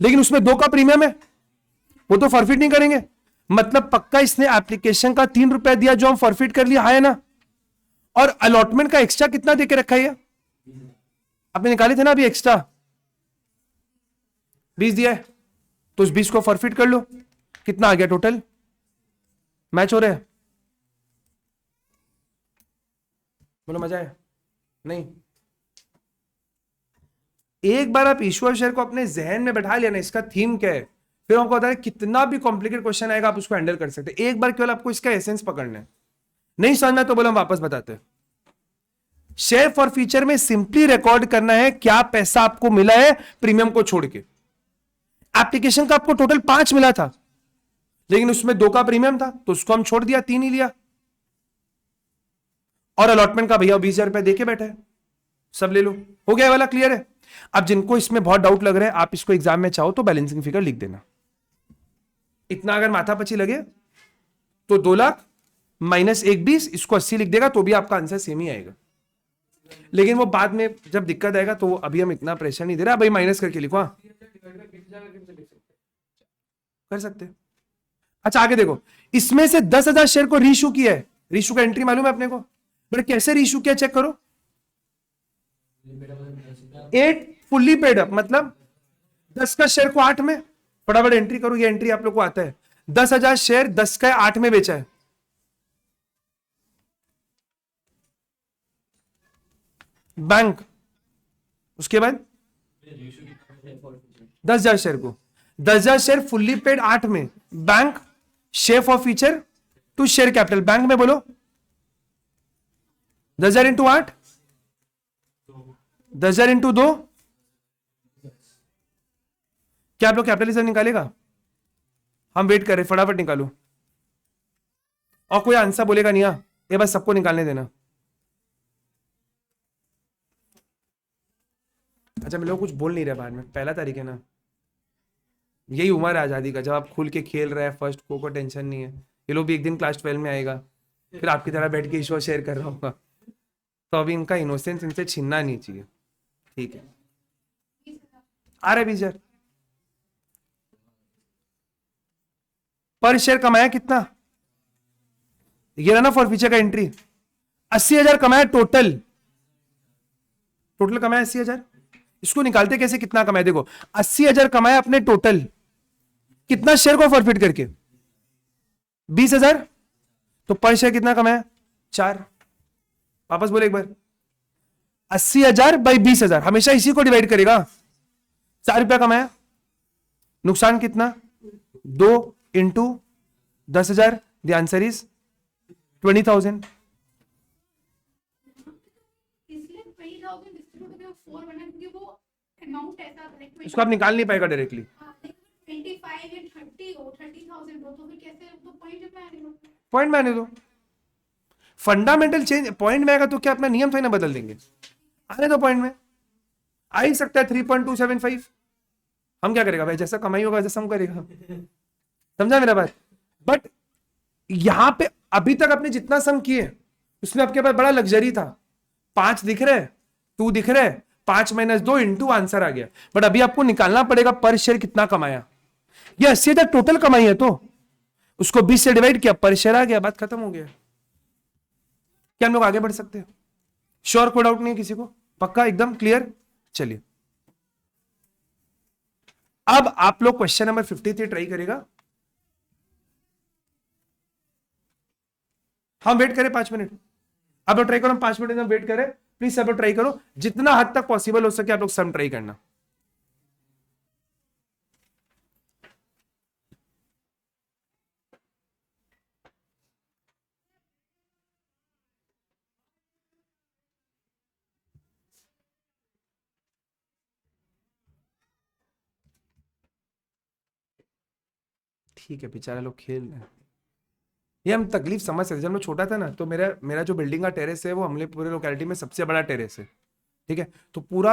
[SPEAKER 1] लेकिन उसमें 2 का प्रीमियम है, वो तो फॉरफिट नहीं करेंगे। मतलब पक्का इसने एप्लीकेशन का 3 रुपया दिया, जो हम फॉरफिट कर लिया, है ना? और अलॉटमेंट का एक्स्ट्रा कितना देके रखा है? आपने निकाले थे ना अभी एक्स्ट्रा 20 दिया है, तो उस 20 को फॉरफिट कर लो। कितना आ गया टोटल? मैच हो रहा है? बोलो मजा है? नहीं? एक बार आप ईश्वर शेयर को अपने जहन में बैठा लिया ना, इसका थीम क्या है, फिर आपको बता कितना भी कॉम्प्लिकेटेड क्वेश्चन आएगा आप उसको हैंडल कर सकते हैं। एक बार केवल आपको इसका एसेंस पकड़ना है। नहीं समझना तो बोलो हम वापस बताते हैं। शेयर फॉर फ्यूचर में सिंपली रिकॉर्ड करना है क्या पैसा आपको मिला है प्रीमियम को छोड़ के। एप्लीकेशन का आपको टोटल 5 मिला था, लेकिन उसमें 2 का प्रीमियम था तो उसको हम छोड़ दिया, 3 ही लिया। और अलॉटमेंट का भैया 20,000 रुपए देके बैठे हैं, सब ले लो, हो गया वाला, क्लियर है। अब जिनको इसमें बहुत डाउट लग रहा है, आप इसको एग्जाम में चाहो तो बैलेंसिंग फिगर लिख देना। इतना अगर माथापच्ची लगे तो 2 लाख माइनस 1,20 इसको 80 लिख देगा तो भी आपका आंसर सेम ही आएगा। लेकिन वो बाद में जब दिक्कत आएगा तो अभी हम इतना प्रेशर नहीं दे रहा, भाई माइनस करके लिखो। हाँ कर सकते हैं। अच्छा आगे देखो, इसमें से 10,000 शेयर को रीइश्यू किया है, रीइश्यू का एंट्री मालूम है अपने को, बट कैसे रीइश्यू किया चेक करो। 8 फुल्ली पेड अप, मतलब 10 का शेयर को 8 में, फटाफट एंट्री करो, ये एंट्री आप लोग को आता है। 10,000 शेयर 10 का 8 में बेचा है, बैंक। उसके बाद 10,000 शेयर को, 10,000 शेयर फुल्ली पेड 8 में, bank share forfeiture to share capital, bank में बोलो 10,000 इंटू 8, 10,000 इंटू 2, क्या आप लोग कैपिटलिज्म निकालेगा? हम वेट कर रहे, फटाफट निकालो। और कोई आंसर बोलेगा नहीं, ये बस सबको निकालने देना। अच्छा मैं लोग कुछ बोल नहीं रहे बाद में, पहला तारीख है ना, यही उम्र है आजादी का, जब आप खुल के खेल रहे हैं फर्स्ट को टेंशन नहीं है। ये लोग भी एक दिन क्लास 12 में आएगा, फिर आपकी तरह बैठ के ईश्वर शेयर कर रहा होगा, तो अभी इनका इनोसेंस इनसे छीनना नहीं चाहिए, ठीक है। आ रहा है 20,000 पर शेयर, कमाया कितना? ये रहा ना फॉर फ्यूचर का एंट्री, 80,000 कमाया टोटल, टोटल कमाया 80,000। इसको निकालते कैसे कितना कमाया, देखो 80,000 कमाया अपने टोटल, कितना शेयर को फॉरफिट करके 20,000, तो पर शेयर कितना कमाया 4। वापस बोले एक बार, 80,000 बाई 20,000, हमेशा इसी को डिवाइड करेगा, 4 रुपया कमाया, नुकसान कितना 2 इंटू 10,000, द आंसर इज 20,000।
[SPEAKER 3] इसलिए 20,000 डिस्ट्रीब्यूट करके 4 बना क्योंकि वो अमाउंट ऐसा था लाइक
[SPEAKER 1] इसको आप निकाल नहीं पाएगा डायरेक्टली,
[SPEAKER 3] 25 या 30 हो 30,000 हो, तो फिर कैसे, तो पॉइंट में आने दो,
[SPEAKER 1] पॉइंट में आने दो। फंडामेंटल चेंज पॉइंट में आएगा तो क्या अपना नियम थोड़ी ना बदल देंगे, आने दो पॉइंट में। आ ही सकता है 3.275, हम क्या करेगा भाई, जैसा कमाई होगा जैसा हम करेगा, समझा मेरा बात। बट यहां पे अभी तक आपने जितना सम किए उसमें आपके पास बड़ा लग्जरी था, 5 दिख रहे, 2 दिख रहे, 5 माइनस 2 इंटू आंसर आ गया। बट अभी आपको निकालना पड़ेगा पर शेयर कितना कमाया, ये 80,000 टोटल कमाई है तो उसको 20 से डिवाइड किया, पर शेयर आ गया, बात खत्म हो गया। क्या हम लोग आगे बढ़ सकते हैं? श्योर, कोई डाउट नहीं है किसी को, पक्का एकदम क्लियर। चलिए अब आप लोग क्वेश्चन नंबर 53 ट्राई करेगा, हम वेट करें 5 मिनट, आप लोग ट्राई करो, 5 मिनट वेट करें प्लीज, सब लोग ट्राई करो, जितना हद तक पॉसिबल हो सके आप लोग सम ट्राई करना। ठीक है, बेचारा लोग खेल रहे हैं, ये हम तकलीफ समझ सकते। जब मैं छोटा था ना तो मेरा मेरा जो बिल्डिंग का टेरेस है वो हमने पूरे लोकेलिटी में सबसे बड़ा टेरेस है, ठीक है। तो पूरा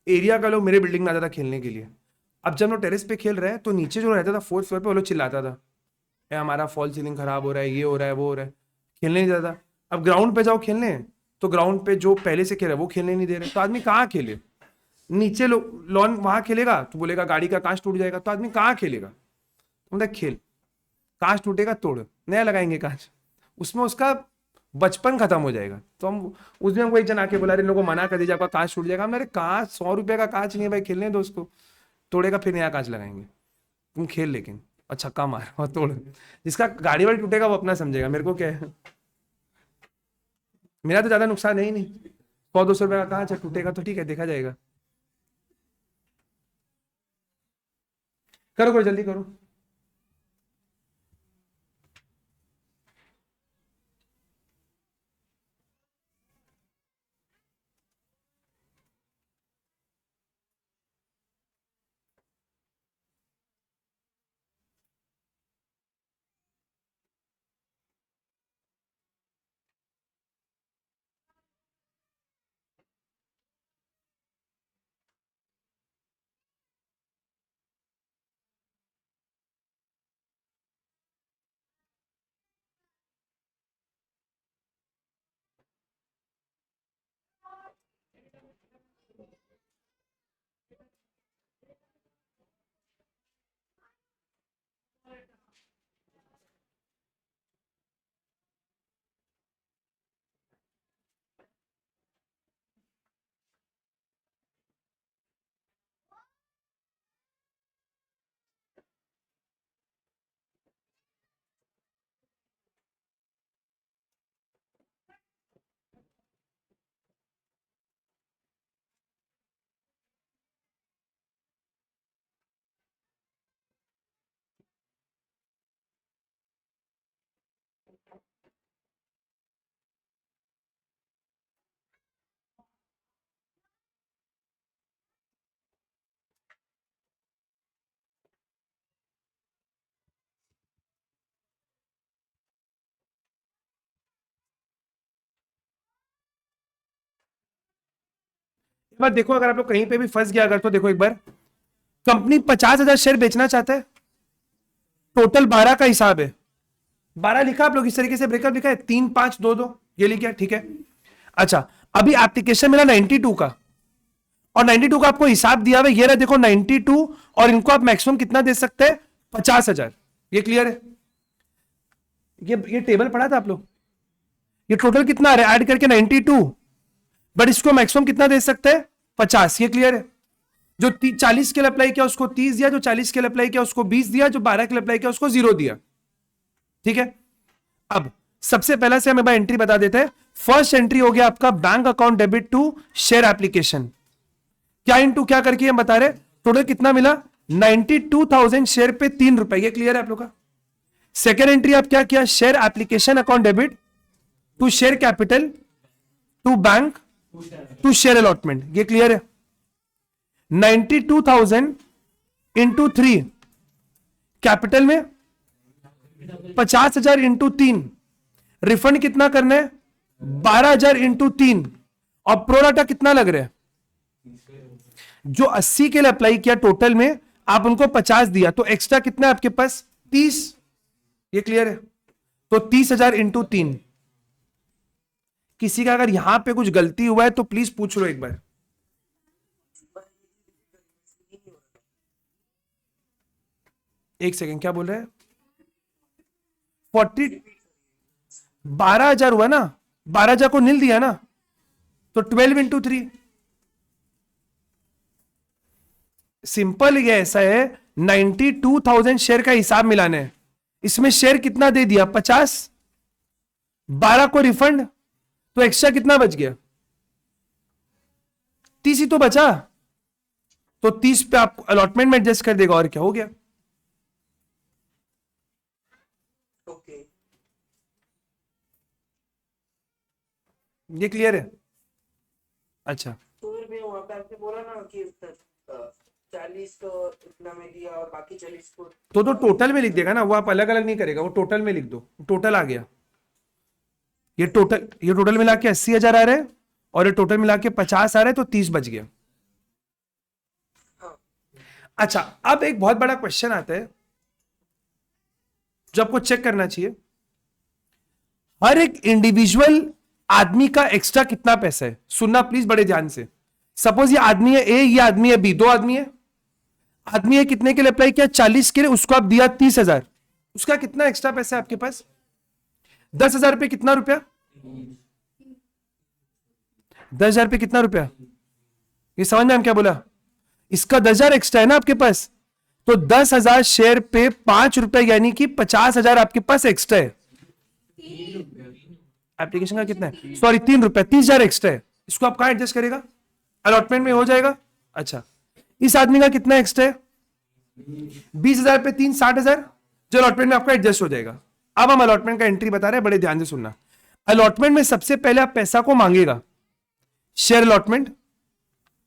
[SPEAKER 1] एरिया का लोग मेरे बिल्डिंग में आता था खेलने के लिए। अब जब लोग टेरेस पे खेल रहे हैं तो नीचे जो रहता था 4th फ्लोर पे, वो लोग चिल्लाता था, ए हमारा फॉल सीलिंग खराब हो रहा है, ये हो रहा है, वो हो रहा है, खेलने नहीं देता था। अब ग्राउंड पे जाओ खेलने, तो ग्राउंड पे जो पहले से खेल रहा है वो खेलने नहीं दे रहे, तो आदमी कहाँ खेले? नीचे लॉन वहां खेलेगा तो बोलेगा गाड़ी का कांच टूट जाएगा, तो आदमी कहाँ खेलेगा? तो मतलब खेल, कांच टूटेगा तोड़, नया लगाएंगे कांच, उसमें उसका बचपन खत्म हो जाएगा। तो हम उस दिन हमको एक जन आके बोला, इन लोगों को मना कर दीजिए, आपका कांच टूट जाएगा। हमने, अरे कांच 100 रुपए का कांच नहीं है भाई, खेलने दो उसको, तोड़ेगा फिर नया कांच लगाएंगे, तुम खेल लेकिन, और छक्का मार और तोड़। जिसका गाड़ी वाड़ी टूटेगा वो अपना समझेगा, मेरे को क्या है, मेरा तो ज्यादा नुकसान है ही नहीं, 100-200 रुपए का कांच है, टूटेगा तो ठीक है, देखा जाएगा। करो करो जल्दी करो। एक बार देखो, अगर आप लोग कहीं पे भी फंस गया अगर, तो देखो एक बार, कंपनी 50,000 शेयर बेचना चाहता है, टोटल 12 का हिसाब है, 12 लिखा आप लोग इस तरीके से ब्रेकअप लिखा है, 3 5 2 2 ये लिखा, ठीक है। अच्छा, अभी एप्लीकेशन मिला 92 का, और 92 का आपको हिसाब दिया हुआ ये रहा, देखो 92, और इनको आप मैक्सिमम कितना दे सकते हैं, 50,000। ये क्लियर है? ये टेबल पढ़ा था आप लोग, ये टोटल कितना आ रहा है ऐड करके 92, बट इसको मैक्सिमम कितना दे सकते हैं, 50। ये क्लियर है? जो 40 के लिए अप्लाई किया उसको 30 दिया, जो 40 के लिए अप्लाई किया उसको 20 दिया, जो 12 के लिए अप्लाई किया उसको 0 दिया, ठीक है। अब सबसे पहले से हम एक बार एंट्री बता देते हैं। फर्स्ट एंट्री हो गया आपका bank account debit to share application, क्या इनटू क्या करके हम बता रहे, टोटल कितना मिला, 92,000 शेयर पे 3 रुपए। ये क्लियर है आप लोग का? सेकेंड एंट्री आप क्या किया, share application account debit to share capital to bank to share allotment. ये क्लियर है? 92,000 इंटू 3, कैपिटल में 50,000 इंटू 3, रिफंड कितना करना है, 12,000 इंटू 3, और प्रोराटा कितना लग रहा है, जो 80 के लिए अप्लाई किया टोटल में, आप उनको 50 दिया, तो एक्स्ट्रा कितना है आपके पास, 30। ये क्लियर है? तो 30,000 इंटू 3। किसी का अगर यहां पे कुछ गलती हुआ है तो प्लीज पूछ लो एक बार। एक सेकेंड, क्या बोल रहे हैं, 12,000 हुआ ना, 12,000 को नील दिया ना, तो 12 इंटू 3। सिंपल ये ऐसा है, 92,000 शेयर का हिसाब मिलाना है, इसमें शेयर कितना दे दिया, 50, 12 को रिफंड, तो एक्स्ट्रा कितना बच गया, 30 ही तो बचा, तो 30 पे आप अलॉटमेंट में एडजस्ट कर देगा, और क्या हो गया।
[SPEAKER 4] ओके,
[SPEAKER 1] ये क्लियर है? अच्छा,
[SPEAKER 4] तो फिर भी वहां पे आपने बोला ना कि 40 को इतना में दिया और बाकी 40 को,
[SPEAKER 1] तो टोटल में लिख देगा ना, वो आप अलग अलग नहीं करेगा, वो टोटल में लिख दो, टोटल आ गया। ये टोटल मिला के 80,000 आ रहे हैं, और ये टोटल मिला के 50 आ रहे हैं, तो 30 बच गया।
[SPEAKER 4] हाँ,
[SPEAKER 1] अच्छा, अब एक बहुत बड़ा क्वेश्चन आता है जो आपको चेक करना चाहिए, हर एक इंडिविजुअल आदमी का एक्स्ट्रा कितना पैसा है। सुनना प्लीज बड़े ध्यान से। सपोज ये आदमी है ए, ये आदमी है बी, दो आदमी है। आदमी है कितने के लिए अप्लाई किया, 40 के लिए, उसको आप दिया 30,000, उसका कितना एक्स्ट्रा पैसा है आपके पास, 10,000 पे कितना रुपया, 10,000 पे कितना रुपया, ये समझ में हम क्या बोला, इसका 10,000 एक्स्ट्रा है ना आपके पास, तो 10,000 शेयर पे 5 रुपए, यानी कि 50,000 आपके पास एक्स्ट्रा है। एप्लीकेशन का कितना है, सॉरी 3 रुपए, 30,000 एक्स्ट्रा है, इसको आप कहां एडजस्ट करेगा, अलॉटमेंट में हो जाएगा। अच्छा, इस आदमी का कितना एक्स्ट्रा है, 20,000 पे 3, 60,000, जो अलॉटमेंट में आपका एडजस्ट हो जाएगा। अब हम अलॉटमेंट का एंट्री बता रहे हैं, बड़े ध्यान से सुनना। अलॉटमेंट में सबसे पहले आप पैसा को मांगेगा, share allotment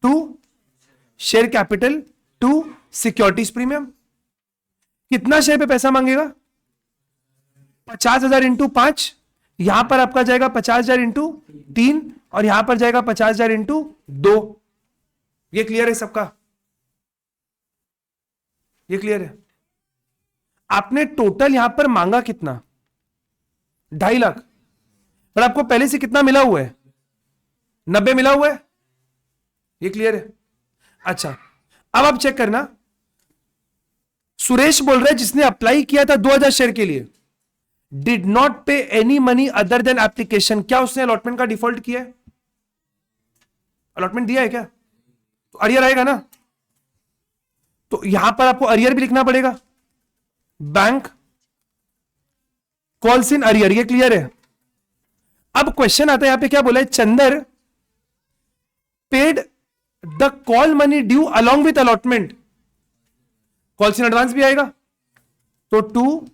[SPEAKER 1] to share capital to securities premium. कितना शेयर पे पैसा मांगेगा, 50,000 इंटू 5, यहां पर आपका जाएगा 50,000 इंटू 3, और यहां पर जाएगा 50,000 इंटू 2। ये क्लियर है सबका? ये क्लियर है? आपने टोटल यहां पर मांगा कितना, 2.5 लाख, पर आपको पहले से कितना मिला हुआ है, 90 मिला हुआ है। ये क्लियर है? अच्छा, अब आप चेक करना, सुरेश बोल रहे हैं जिसने अप्लाई किया था 2,000 शेयर के लिए, डिड नॉट पे any money other than application. क्या उसने अलॉटमेंट का डिफॉल्ट किया है, अलॉटमेंट दिया है क्या, तो अरियर आएगा ना, तो यहां पर आपको अरियर भी लिखना पड़ेगा, बैंक कॉल्स इन अरियर। ये क्लियर है? अब क्वेश्चन आता है यहां पे, क्या बोला है, Chandar paid the call money due along with allotment, calls in advance भी आएगा, तो 2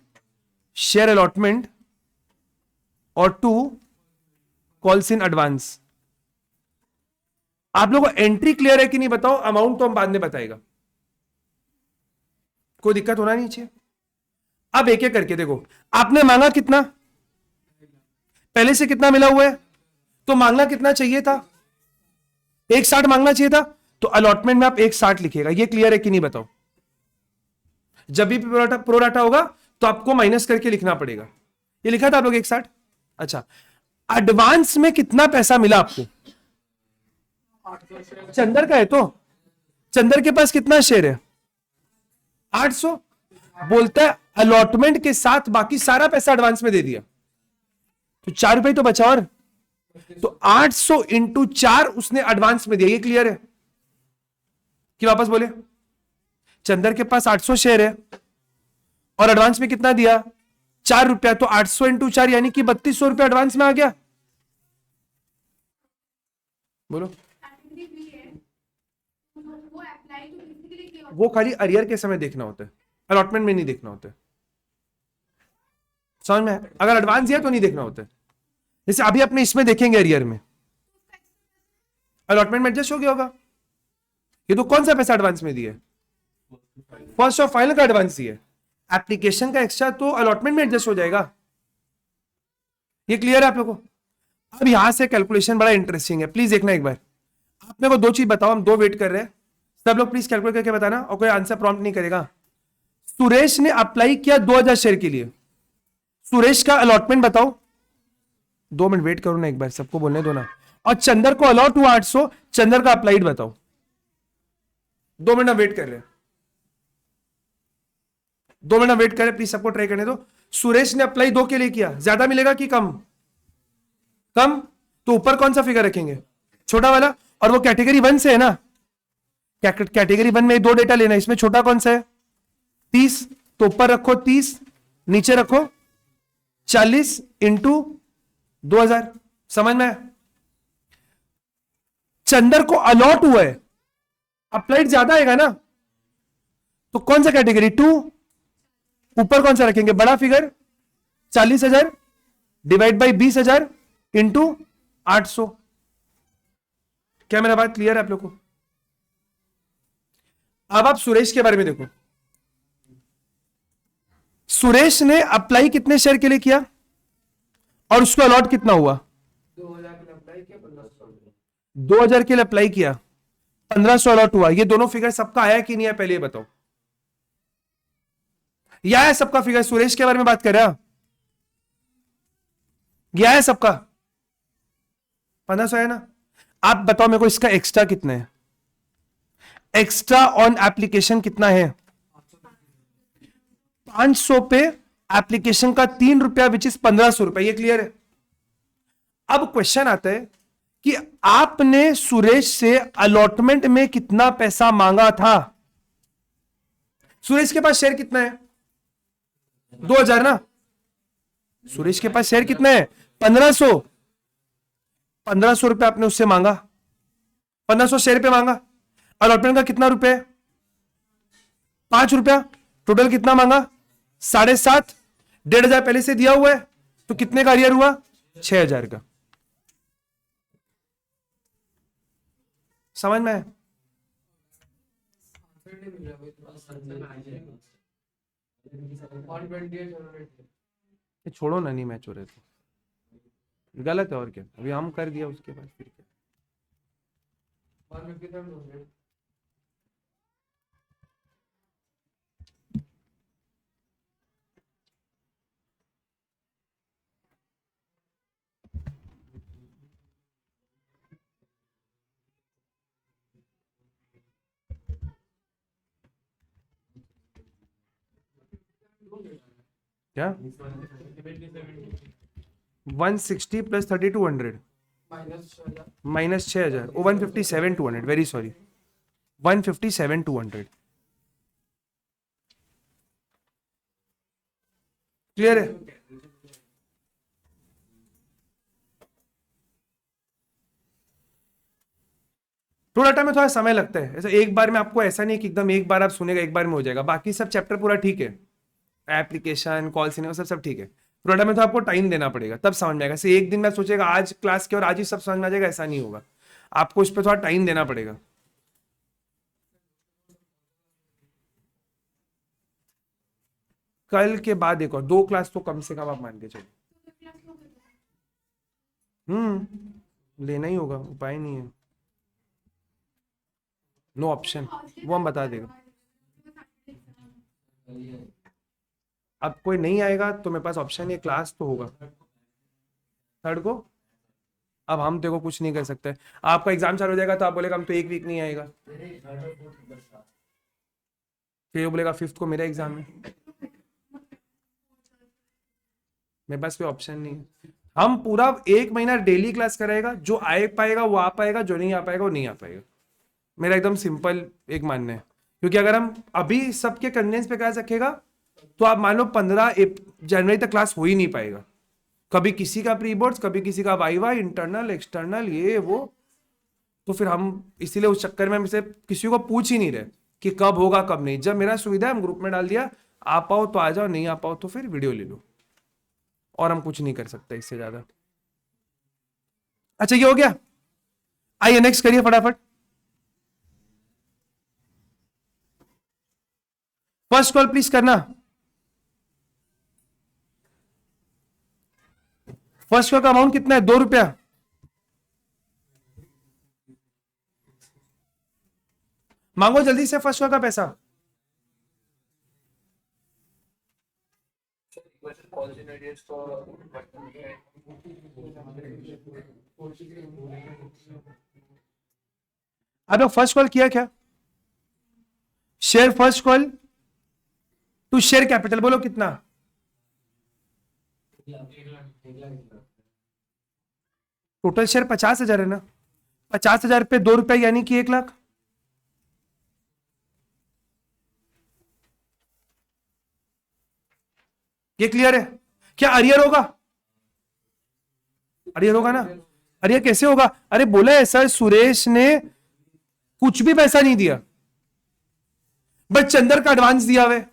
[SPEAKER 1] शेयर अलॉटमेंट और 2 कॉल्स इन एडवांस। आप लोगों को एंट्री क्लियर है कि नहीं बताओ, अमाउंट तो हम बाद में बताएगा, कोई दिक्कत होना नहीं चाहिए। अब एक एक करके देखो, आपने मांगा कितना, पहले से कितना मिला हुआ है, तो मांगना कितना चाहिए था, एक 60 मांगना चाहिए था, तो अलॉटमेंट में आप एक 60 लिखिएगा। ये क्लियर है कि नहीं बताओ? जब भी प्रो डाटा होगा तो आपको माइनस करके लिखना पड़ेगा। ये लिखा था आप लोग एक 60। अच्छा, एडवांस में कितना पैसा मिला आपको? चंदर का है तो चंदर के पास कितना शेयर है? 800। बोलता है अलॉटमेंट के साथ बाकी सारा पैसा एडवांस में दे दिया, तो 4 रुपए तो बचा। और तो 800 इंटू 4 उसने एडवांस में दिया। ये क्लियर है कि वापस बोले? चंदर के पास 800 शेयर है और एडवांस में कितना दिया? 4 रुपया। तो 800 इंटू 4 यानी कि 3200 रुपया एडवांस में आ गया। बोलो।
[SPEAKER 3] कैटेगरी बी है, वो अप्लाई तो बेसिकली क्या
[SPEAKER 1] वो खाली अरियर के समय देखना होता है, अलॉटमेंट में नहीं देखना होता है। समझ में आया? अगर एडवांस दिया तो नहीं देखना होता है। जैसे अभी अपने इसमें देखेंगे अरियर में, अलॉटमेंट में एडजस्ट हो गया होगा। ये तो कौन सा पैसा एडवांस में दिया है? फर्स्ट और फाइनल का एडवांस दिया है। एप्लीकेशन का एक्स्ट्रा तो अलॉटमेंट में एडजस्ट हो जाएगा। ये क्लियर है आप लोगों को? अब यहां से कैलकुलेशन बड़ा इंटरेस्टिंग है, प्लीज देखना एक बार। आप मेरे को दो चीज बताओ, हम दो वेट कर रहे हैं, सब लोग प्लीज कैलकुलेट करके बताना, और कोई आंसर प्रॉम्प्ट नहीं करेगा। सुरेश ने अप्लाई किया 2000 शेयर के लिए, सुरेश का अलॉटमेंट बताओ। 2 मिनट वेट करो ना एक बार, सबको बोलने दो ना। और चंदर को अलॉट हुआ 800, चंदर का अप्लाइड बताओ। 2 मिनट वेट कर रहे हैं, 2 मिनट वेट करें प्लीज, सबको ट्राई करने दो। सुरेश ने अप्लाई 2 के लिए किया, ज्यादा मिलेगा कि कम? कम। तो ऊपर कौन सा फिगर रखेंगे? छोटा वाला। और वो कैटेगरी 1 से है ना, कैटेगरी 1 में 2 डेटा लेना है, इसमें छोटा कौन सा है? 30। तो ऊपर रखो 30, नीचे रखो 40 इंटू 2000। समझ में? चंदर को अलॉट हुआ है, अप्लाइड ज्यादा आएगा ना, तो कौन सा कैटेगरी? 2। ऊपर कौन सा रखेंगे? बड़ा फिगर 40,000 डिवाइड बाई 20,000 इंटू 800। क्या मेरा बात क्लियर है आप लोग को? अब आप सुरेश के बारे में देखो। सुरेश ने अप्लाई कितने शेयर के लिए किया और उसको अलॉट कितना हुआ?
[SPEAKER 4] 2000 के लिए अप्लाई किया, 1500।
[SPEAKER 1] 2000 के लिए अप्लाई किया, 1500 अलॉट हुआ। ये दोनों फिगर सबका आया कि नहीं आया पहले ये बताओ? यह है सबका फिगर, सुरेश के बारे में बात कर रहा, यह है सबका 1500 है ना। आप बताओ मेरे को इसका एक्स्ट्रा कितना है? एक्स्ट्रा ऑन एप्लीकेशन कितना है? 500 पे एप्लीकेशन का 3 रुपया विच इज 1500 रुपया। ये क्लियर है? अब क्वेश्चन आता है कि आपने सुरेश से अलॉटमेंट में कितना पैसा मांगा था? सुरेश के पास शेयर कितना है? 2000 ना। सुरेश के पास शेयर कितना है? 1500। 1500 रुपए आपने उससे मांगा, 1500 शेयर पे मांगा। अलॉटमेंट का कितना रुपए? 5 रुपया। टोटल कितना मांगा? 7.5। 1,500 पहले से दिया हुआ है, तो कितने का अरियर हुआ? 6,000 का। समझ में आया? ये छोड़ो ना, नहीं मैच हो रहे तो गलत है और क्या। अभी हम कर दिया, उसके बाद फिर क्या? क्या 160 plus 3200 minus 6,000, 157,200। Very sorry, 157,200। Clear है? थोड़ा टाइम में थोड़ा समय लगता है, ऐसा एक बार में आपको ऐसा नहीं कि एकदम एक बार आप सुनेगा एक बार में हो जाएगा। बाकी सब चैप्टर पूरा ठीक है, एप्लीकेशन, कॉल सिनेमा सब ठीक है। थोड़ा टाइम में तो आपको टाइम देना पड़ेगा, तब समझ में आएगा। ऐसे एक दिन में सोचेगा आज क्लास के और आज ही सब समझ में आ जाएगा, ऐसा नहीं होगा। आपको इस पर थोड़ा टाइम देना पड़ेगा। कल के बाद एक और 2 क्लास तो कम से कम आप मान के चलो। लेना ही होगा, उपाय नहीं है। नो ऑप्शन, वो हम बता देगा। अब कोई नहीं आएगा तो मेरे पास ऑप्शन, ये क्लास तो होगा थर्ड को। अब हम देखो कुछ नहीं कर सकते, आपका एग्जाम चालू हो जाएगा तो आप बोलेगा हम तो एक वीक नहीं आएगा, फिर वो बोलेगा फिफ्थ को मेरा एग्जाम है, मेरे पास कोई ऑप्शन नहीं है। हम पूरा एक महीना डेली क्लास कराएगा, जो आ पाएगा वो आ पाएगा, जो नहीं आ पाएगा वो नहीं आ पाएगा। मेरा एकदम सिंपल एक मानना है, क्योंकि अगर हम अभी सबके कन्वेंस पे क्लास रखेगा तो आप मान लो 15 जनवरी तक क्लास हो ही नहीं पाएगा, कभी किसी का प्री बोर्ड्स, कभी किसी का वाइवा, इंटरनल एक्सटर्नल ये वो, तो फिर हम इसीलिए उस चक्कर में से किसी को पूछ ही नहीं रहे कि कब होगा कब नहीं। जब मेरा सुविधा है हम ग्रुप में डाल दिया, आ पाओ तो आ जाओ, नहीं आ पाओ तो फिर वीडियो ले लो, और हम कुछ नहीं कर सकते इससे ज्यादा। अच्छा ये हो गया, आइए नेक्स्ट करिए फटाफट। फर्स्ट कॉल प्लीज करना। फर्स्ट कॉल का अमाउंट कितना है? 2 रुपया। मांगो जल्दी से फर्स्ट कॉल का पैसा। अब फर्स्ट कॉल किया क्या? Share first call to share capital, बोलो कितना? टोटल शेयर 50,000 है ना, 50,000 पे 2 रुपया यानी कि 1 लाख। ये क्लियर है? क्या अरियर होगा? अरियर होगा ना? अरियर कैसे होगा? अरे बोला है सर सुरेश ने कुछ भी पैसा नहीं दिया, बट चंदर का एडवांस दिया हुआ है,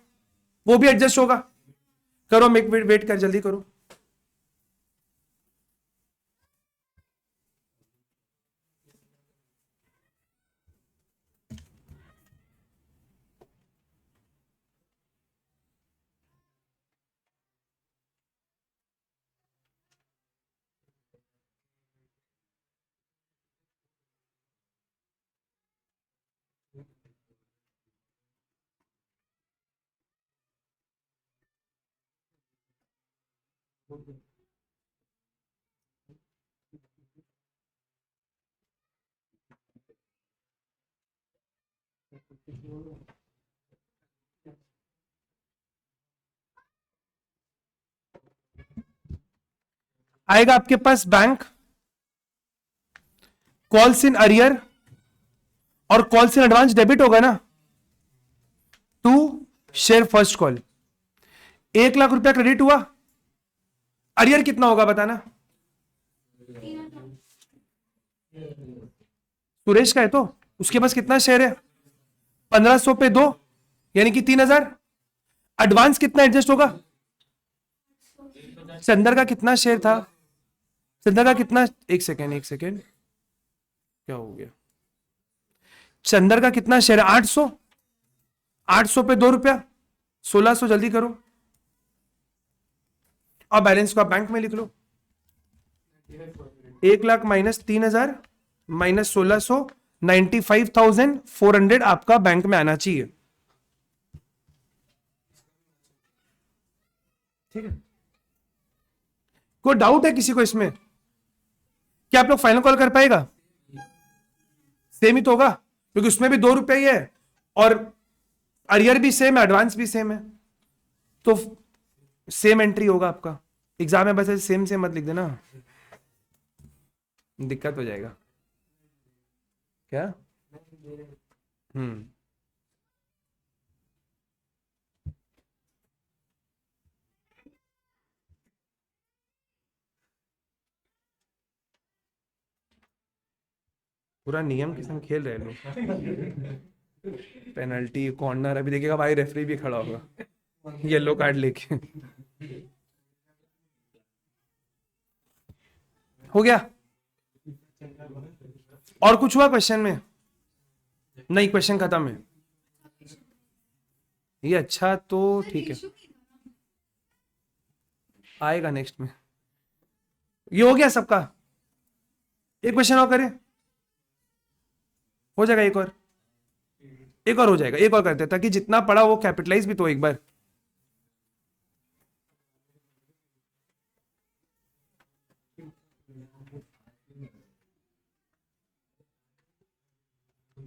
[SPEAKER 1] वो भी एडजस्ट होगा। करो मेक वेट कर, जल्दी करो। आएगा आपके पास बैंक कॉल्स इन अरियर और कॉल्स इन एडवांस डेबिट होगा ना, to share first call. 1 lakh रुपया क्रेडिट हुआ, अरियर कितना होगा बताना? सुरेश का है तो उसके पास कितना शेयर है? 1500 पे 2 यानी कि 3,000। एडवांस कितना एडजस्ट होगा? चंदर का कितना शेयर था? चंदर का कितना, एक सेकेंड क्या हो गया? चंदर का कितना शेयर है? 800। 800 पे 2 रुपया 1600, जल्दी करो। और बैलेंस को आप बैंक में लिख लो। 1 लाख माइनस 3,000 माइनस 1600, 95,400 आपका बैंक में आना चाहिए। ठीक है, कोई डाउट है किसी को इसमें? क्या आप लोग फाइनल कॉल कर पाएगा? सेम ही तो होगा, क्योंकि उसमें भी 2 रुपया ही है और अरियर भी सेम है, एडवांस भी सेम है, तो सेम एंट्री होगा आपका। एग्जाम में बस सेम सेम मत लिख देना, दिक्कत हो जाएगा। क्या? पूरा नियम के संग खेल रहे लोग। पेनल्टी कॉर्नर, अभी देखिएगा भाई रेफरी भी खड़ा होगा येलो कार्ड लेके। हो गया? और कुछ हुआ क्वेश्चन में? नहीं, क्वेश्चन खत्म है। ये अच्छा तो ठीक है, आएगा नेक्स्ट में। ये हो गया सबका? एक क्वेश्चन और करें, हो जाएगा एक और। एक और हो जाएगा, एक और करते हैं ताकि जितना पड़ा वो कैपिटलाइज भी तो एक बार।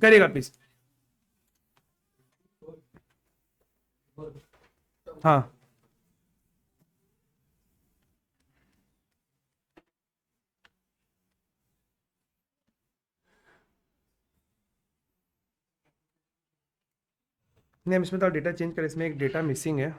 [SPEAKER 1] करेगा प्लीज। हाँ नहीं, हम इसमें तो डेटा चेंज करें, इसमें एक डेटा मिसिंग है।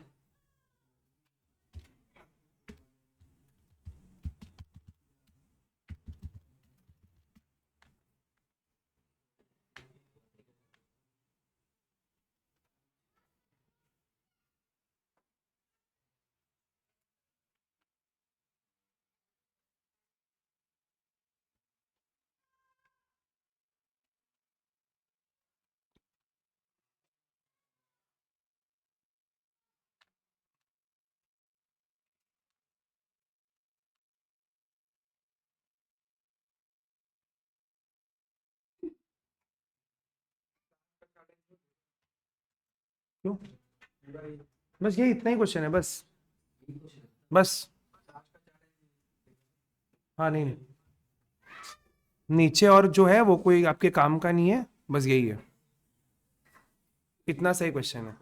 [SPEAKER 1] क्यों? बस यही इतना ही क्वेश्चन है बस। बस हाँ नहीं नहीं, नीचे और जो है वो कोई आपके काम का नहीं है, बस यही है, इतना सही क्वेश्चन है।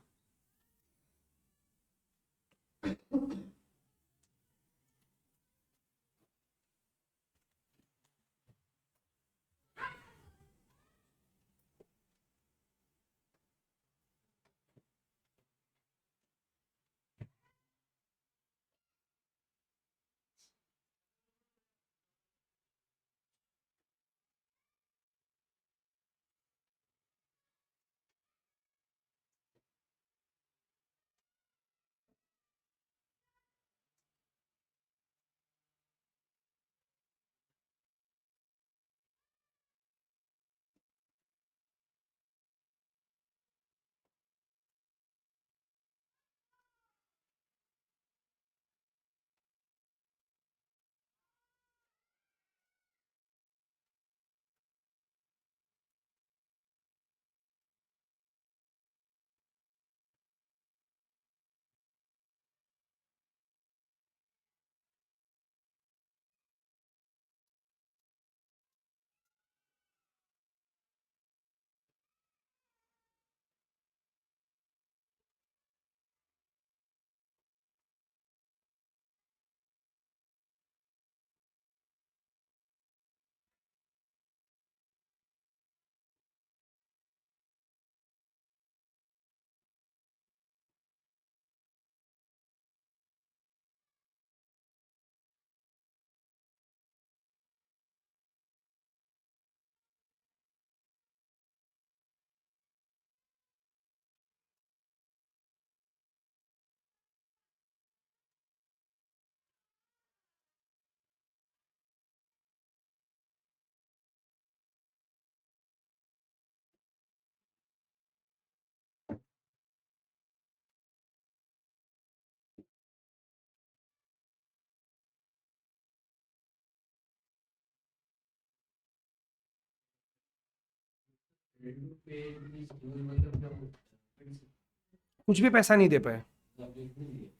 [SPEAKER 1] कुछ भी पैसा नहीं दे पाए,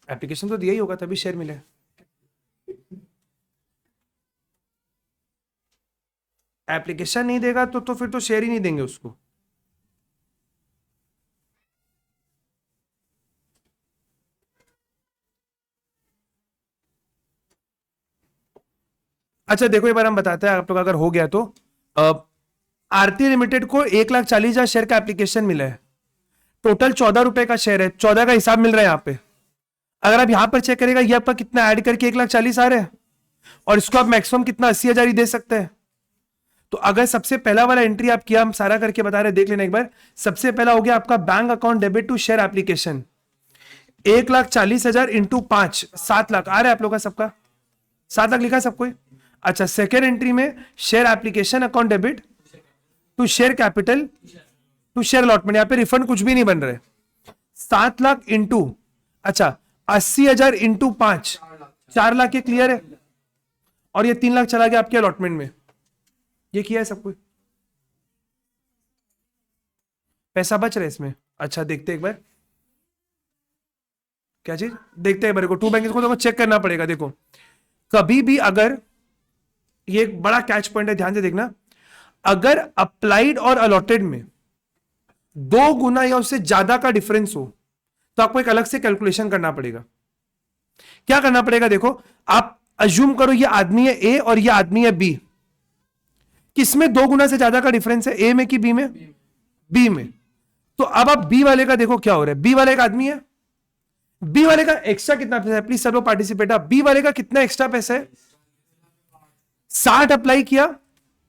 [SPEAKER 1] एप्लीकेशन तो दिया ही होगा तभी शेयर मिले। एप्लीकेशन नहीं देगा तो फिर तो शेयर ही नहीं देंगे उसको। अच्छा देखो, एक बार हम बताते हैं आप लोग, अगर हो गया तो आरती लिमिटेड को 1,40,000 शेयर का एप्लीकेशन मिला है, टोटल 14 रुपए का शेयर है, 14 का हिसाब मिल रहा है यहाँ पे। अगर आप यहां पर चेक करेगा, ये आपका कितना ऐड करके 1,40,000 आ रहे हैं, और इसको आप मैक्सिमम कितना 80,000 ही दे सकते हैं। तो अगर सबसे पहला वाला एंट्री आप किया, हम सारा करके बता रहे, देख लेना एक बार। सबसे पहला हो गया आपका bank account debit to share application, 1,40,000 into 5, 7 lakh आ रहा है आप लोग का सबका, 7 लाख लिखा सबको। अच्छा, सेकेंड एंट्री में share application account debit to share capital to share allotment, यहां पे रिफंड कुछ भी नहीं बन रहे, 7 लाख इंटू, अच्छा 80,000 इंटू 5, 4 लाख, ये क्लियर है। और ये 3 लाख चला गया आपके अलॉटमेंट में, ये किया है सब कुछ। पैसा बच रहा है इसमें। अच्छा देखते हैं एक बार, क्या चीज देखते हैं मेरे को, टू बैंक को तो चेक करना पड़ेगा। देखो कभी भी अगर, ये एक बड़ा कैच पॉइंट है, ध्यान से देखना, अगर अप्लाइड और अलॉटेड में 2 गुना या उससे ज्यादा का डिफरेंस हो तो आपको एक अलग से कैलकुलेशन करना पड़ेगा। क्या करना पड़ेगा, देखो आप अज्यूम करो ये आदमी है ए और ये आदमी है बी, किसमें 2 गुना से ज्यादा का डिफरेंस है, ए में कि बी में? बी में। तो अब आप बी वाले का देखो क्या हो रहा है, बी वाले एक आदमी है, बी वाले का एक्स्ट्रा कितना पैसा है, प्लीज सब लोग पार्टिसिपेट। बी वाले का कितना एक्स्ट्रा पैसा है, 60 अप्लाई किया,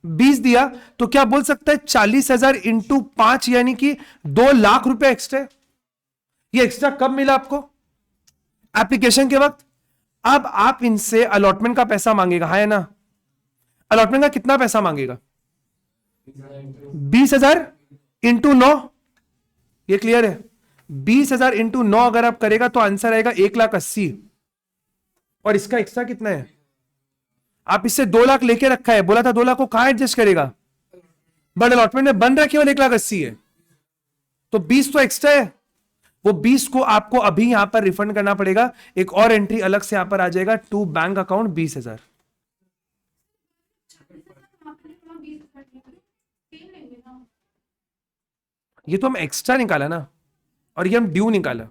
[SPEAKER 1] 20 दिया, तो क्या बोल सकता है 40,000 इंटू 5 यानी कि 2 लाख रुपए एक्स्ट्रा है। ये एक्स्ट्रा कब मिला आपको, एप्लीकेशन के वक्त। अब आप इनसे अलॉटमेंट का पैसा मांगेगा, हाँ है ना, अलॉटमेंट का कितना पैसा मांगेगा, 20,000 इंटू 9, ये क्लियर है। 20,000 इंटू 9 अगर आप करेगा तो आंसर आएगा 1,80,000, और इसका एक्स्ट्रा कितना है, आप इससे 2 लाख लेके रखा है, बोला था 2 लाख को कहां एडजस्ट करेगा, बट अलॉटमेंट में बन रहा केवल 1,80,000 है, तो 20 तो एक्स्ट्रा है, वो 20 को आपको अभी यहां पर रिफंड करना पड़ेगा। एक और एंट्री अलग से यहां पर आ जाएगा, टू बैंक अकाउंट 20,000। ये तो हम एक्स्ट्रा निकाला ना, और ये हम ड्यू निकाला,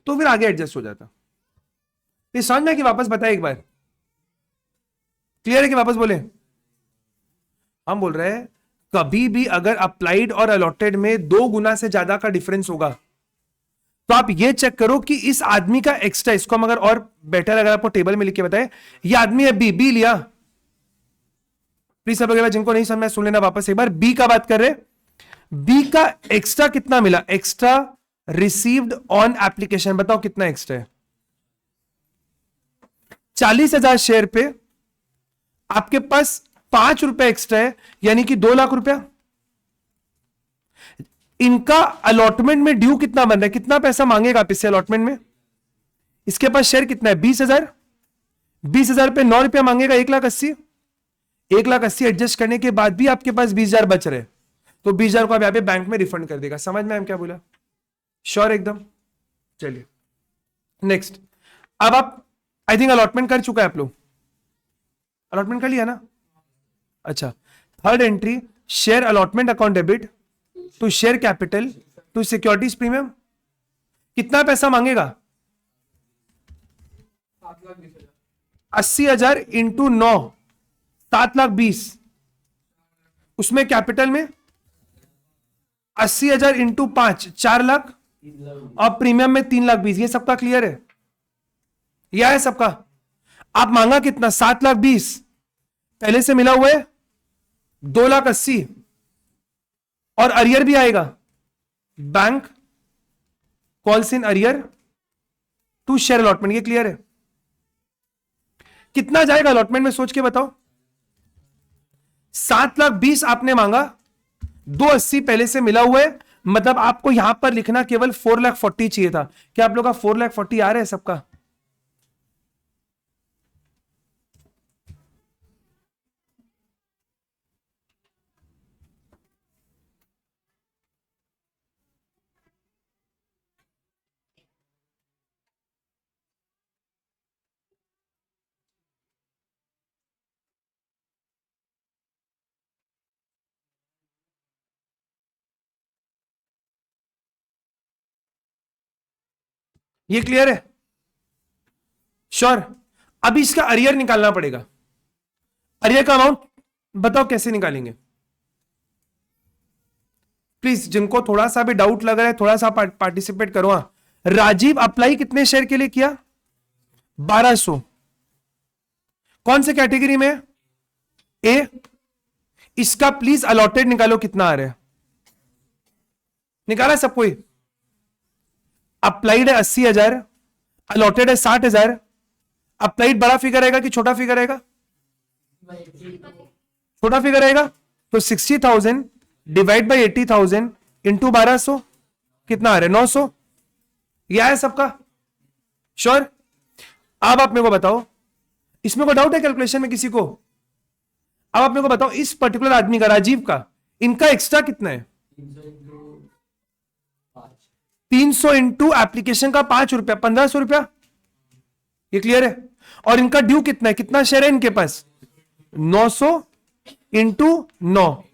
[SPEAKER 1] तो फिर आगे एडजस्ट हो जाता। ये समझ में कि वापस बताए एक बार, क्लियर है कि वापस बोले? हम बोल रहे हैं कभी भी अगर अप्लाइड और अलॉटेड में 2 गुना से ज्यादा का डिफरेंस होगा तो आप ये चेक करो कि इस आदमी का एक्स्ट्रा, इसको हम अगर और बेटर अगर आपको टेबल में लिख के बताए, ये आदमी है बी लिया, प्लीज सब लोग जिनको नहीं समझ सुन लेना वापस एक बार। बी का बात कर रहे, बी का एक्स्ट्रा कितना मिला, एक्स्ट्रा रिसीव्ड ऑन एप्लीकेशन, बताओ कितना एक्स्ट्रा है, 40,000 शेयर पे आपके पास 5 रुपए एक्स्ट्रा है, यानी कि 2 लाख रुपया। इनका अलॉटमेंट में ड्यू कितना बन रहा है, कितना पैसा मांगेगा आप इससे अलॉटमेंट में, इसके पास शेयर कितना है 20,000, 20,000 पे 9 रुपया मांगेगा, 1,80,000, 1,80,000 एडजस्ट करने के बाद भी आपके पास 20,000 बच रहे, तो 20,000 को आप यहां पे बैंक में रिफंड कर देगा। समझ में हम क्या बोला, श्योर एकदम? चलिए नेक्स्ट। अब आप आई थिंक अलॉटमेंट कर चुका है आप लोग, अलॉटमेंट कर लिया ना? अच्छा, third entry, share allotment account debit to share capital to securities premium, कितना पैसा मांगेगा, 80,000 इंटू 9, 7,20,000, उसमें कैपिटल में 80,000 इंटू 5, 4 लाख, और प्रीमियम में 3,20,000। ये सबका क्लियर है, यह है सबका। आप मांगा कितना, 7,20,000, पहले से मिला हुआ है 2,80,000, और अरियर भी आएगा, bank calls in arrear to share allotment. ये क्लियर है? कितना जाएगा अलॉटमेंट में, सोच के बताओ। 7,20,000 आपने मांगा, 2,80,000 पहले से मिला हुआ है, मतलब आपको यहां पर लिखना केवल 4,40,000 चाहिए था। क्या आप लोग का 4,40,000 आ रहा है सबका? ये क्लियर है? श्योर? अभी इसका अरियर निकालना पड़ेगा। अरियर का अमाउंट बताओ कैसे निकालेंगे, प्लीज जिनको थोड़ा सा भी डाउट लग रहा है थोड़ा सा पार्टिसिपेट करो। राजीव अप्लाई कितने शेयर के लिए किया, 1,200, कौन से कैटेगरी में, ए। इसका प्लीज अलॉटेड निकालो, कितना आ रहा है, निकाला सब कोई? अप्लाइड है 80,000, अलॉटेड है 60,000। अप्लाइड बड़ा फिगर आएगा कि छोटा फिगर आएगा, छोटा फिगर आएगा, तो 60,000 डिवाइड बाई 80,000 इंटू 1,200, कितना आ रहा है, 900। यह है सबका, श्योर? अब आप मेरे को बताओ, इसमें कोई डाउट है कैलकुलेशन में किसी को? अब आप मेरे को बताओ, इस पर्टिकुलर आदमी का, राजीव का, इनका एक्स्ट्रा कितना है? 300 इंटू एप्लीकेशन का 5 रुपया, 1500 रुपया। ये क्लियर है? और इनका ड्यू कितना है? कितना शेयर है इनके पास? 900 इंटू 9,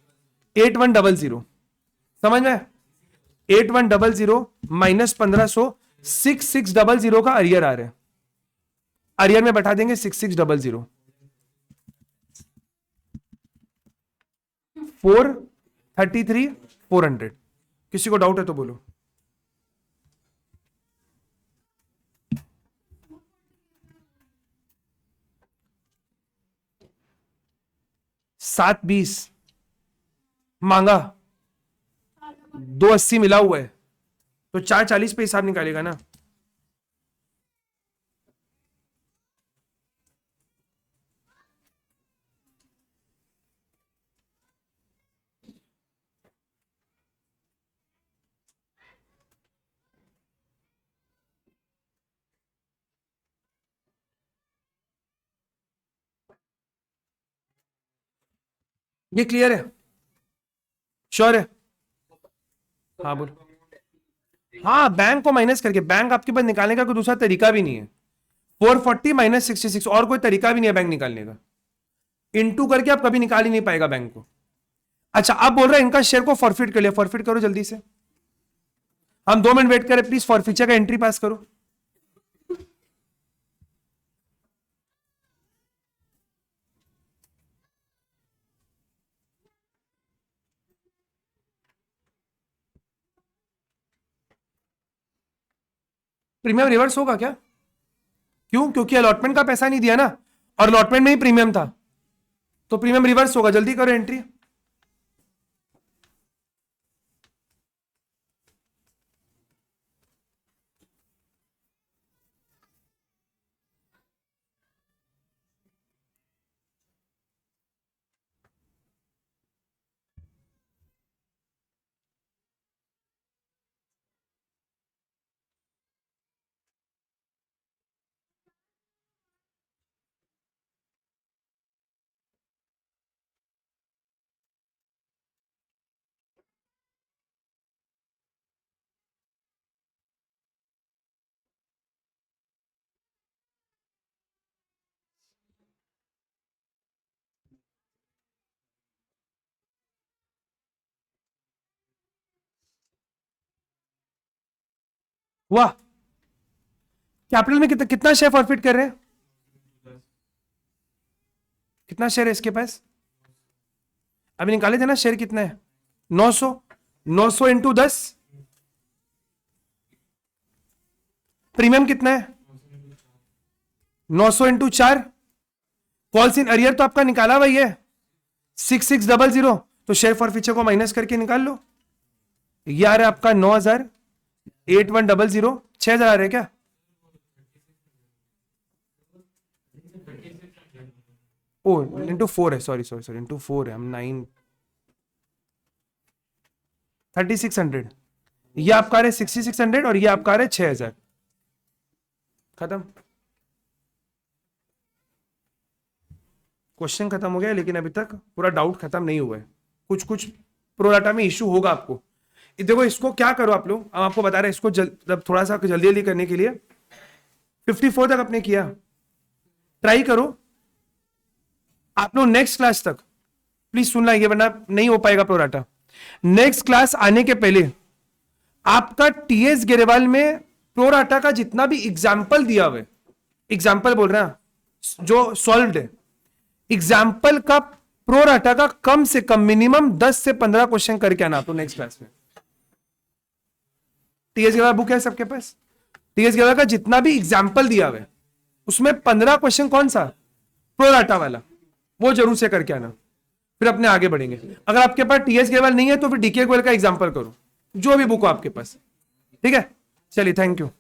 [SPEAKER 1] 8100। समझ में? 8100 माइनस 1500, 6600 का अरियर आ रहा है। अरियर में बैठा देंगे 6600। 433 400। किसी को डाउट है तो बोलो। सात 20 मांगा, 280 मिला हुआ है, तो 440 पे हिसाब निकालेगा ना। ये क्लियर है? श्योर है? हाँ बोल। हाँ, बैंक को माइनस करके, बैंक आपके पास निकालने का कोई दूसरा तरीका भी नहीं है। 440 माइनस 66, और कोई तरीका भी नहीं है बैंक निकालने का। इनटू करके आप कभी निकाल ही नहीं पाएगा बैंक को। अच्छा, आप बोल रहे हैं इनका शेयर को फॉरफिट कर लिया, फॉरफिट करो जल्दी से। हम 2 मिनट वेट करें प्लीज, फॉरफिचर का एंट्री पास करो। प्रीमियम रिवर्स होगा क्या? क्यों? क्योंकि अलॉटमेंट का पैसा नहीं दिया ना, और अलॉटमेंट में ही प्रीमियम था, तो प्रीमियम रिवर्स होगा। जल्दी करो एंट्री। वाह, कैपिटल में कितना शेयर फॉरफिट कर रहे हैं? कितना शेयर है इसके पास? अभी निकाले थे ना शेयर कितना है? 900। 900 इंटू 10, प्रीमियम कितना है? 900 इंटू 4, कॉल्स इन अरियर तो आपका निकाला भाई है 6600, तो शेयर फॉरफिचर को माइनस करके निकाल लो। ये आ रहा है आपका 9000, 8100, 6000 आ रहा है क्या? ओ, इंटू 4 है, सॉरी इंटू 4 है, हम 9, 3600। ये आपका आ रहा है 6600, और ये आपका आ रहा है 6000। खत्म, क्वेश्चन खत्म हो गया। लेकिन अभी तक पूरा डाउट खत्म नहीं हुआ है, कुछ प्रोराटा में इशू होगा आपको। देखो, इसको क्या करो आप लोग, हम आपको बता रहे हैं, इसको थोड़ा सा जल्दी करने के लिए 54 तक आपने किया, ट्राई करो आप लोग नेक्स्ट क्लास तक। प्लीज सुनना, ये वरना नहीं हो पाएगा प्रोराटा। नेक्स्ट क्लास आने के पहले आपका टीएस गेरेवाल में प्रोराटा का जितना भी एग्जाम्पल दिया हुआ है, एग्जाम्पल बोल रहे हैं जो सॉल्व्ड है, एग्जाम्पल का प्रोराटा का कम से कम मिनिमम 10 से 15 क्वेश्चन करके आना तो नेक्स्ट क्लास में। टीएस गेरेवाल बुक है सबके पास? टीएस गेरेवाल का जितना भी एग्जाम्पल दिया हुआ है उसमें 15 क्वेश्चन कौन सा? प्रोराटा वाला, वो जरूर से करके आना, फिर अपने आगे बढ़ेंगे। अगर आपके पास टीएस गेरेवाल नहीं है तो फिर डीके गोयल का एग्जाम्पल करो, जो भी बुक हो आपके पास। ठीक है, चलिए, थैंक यू।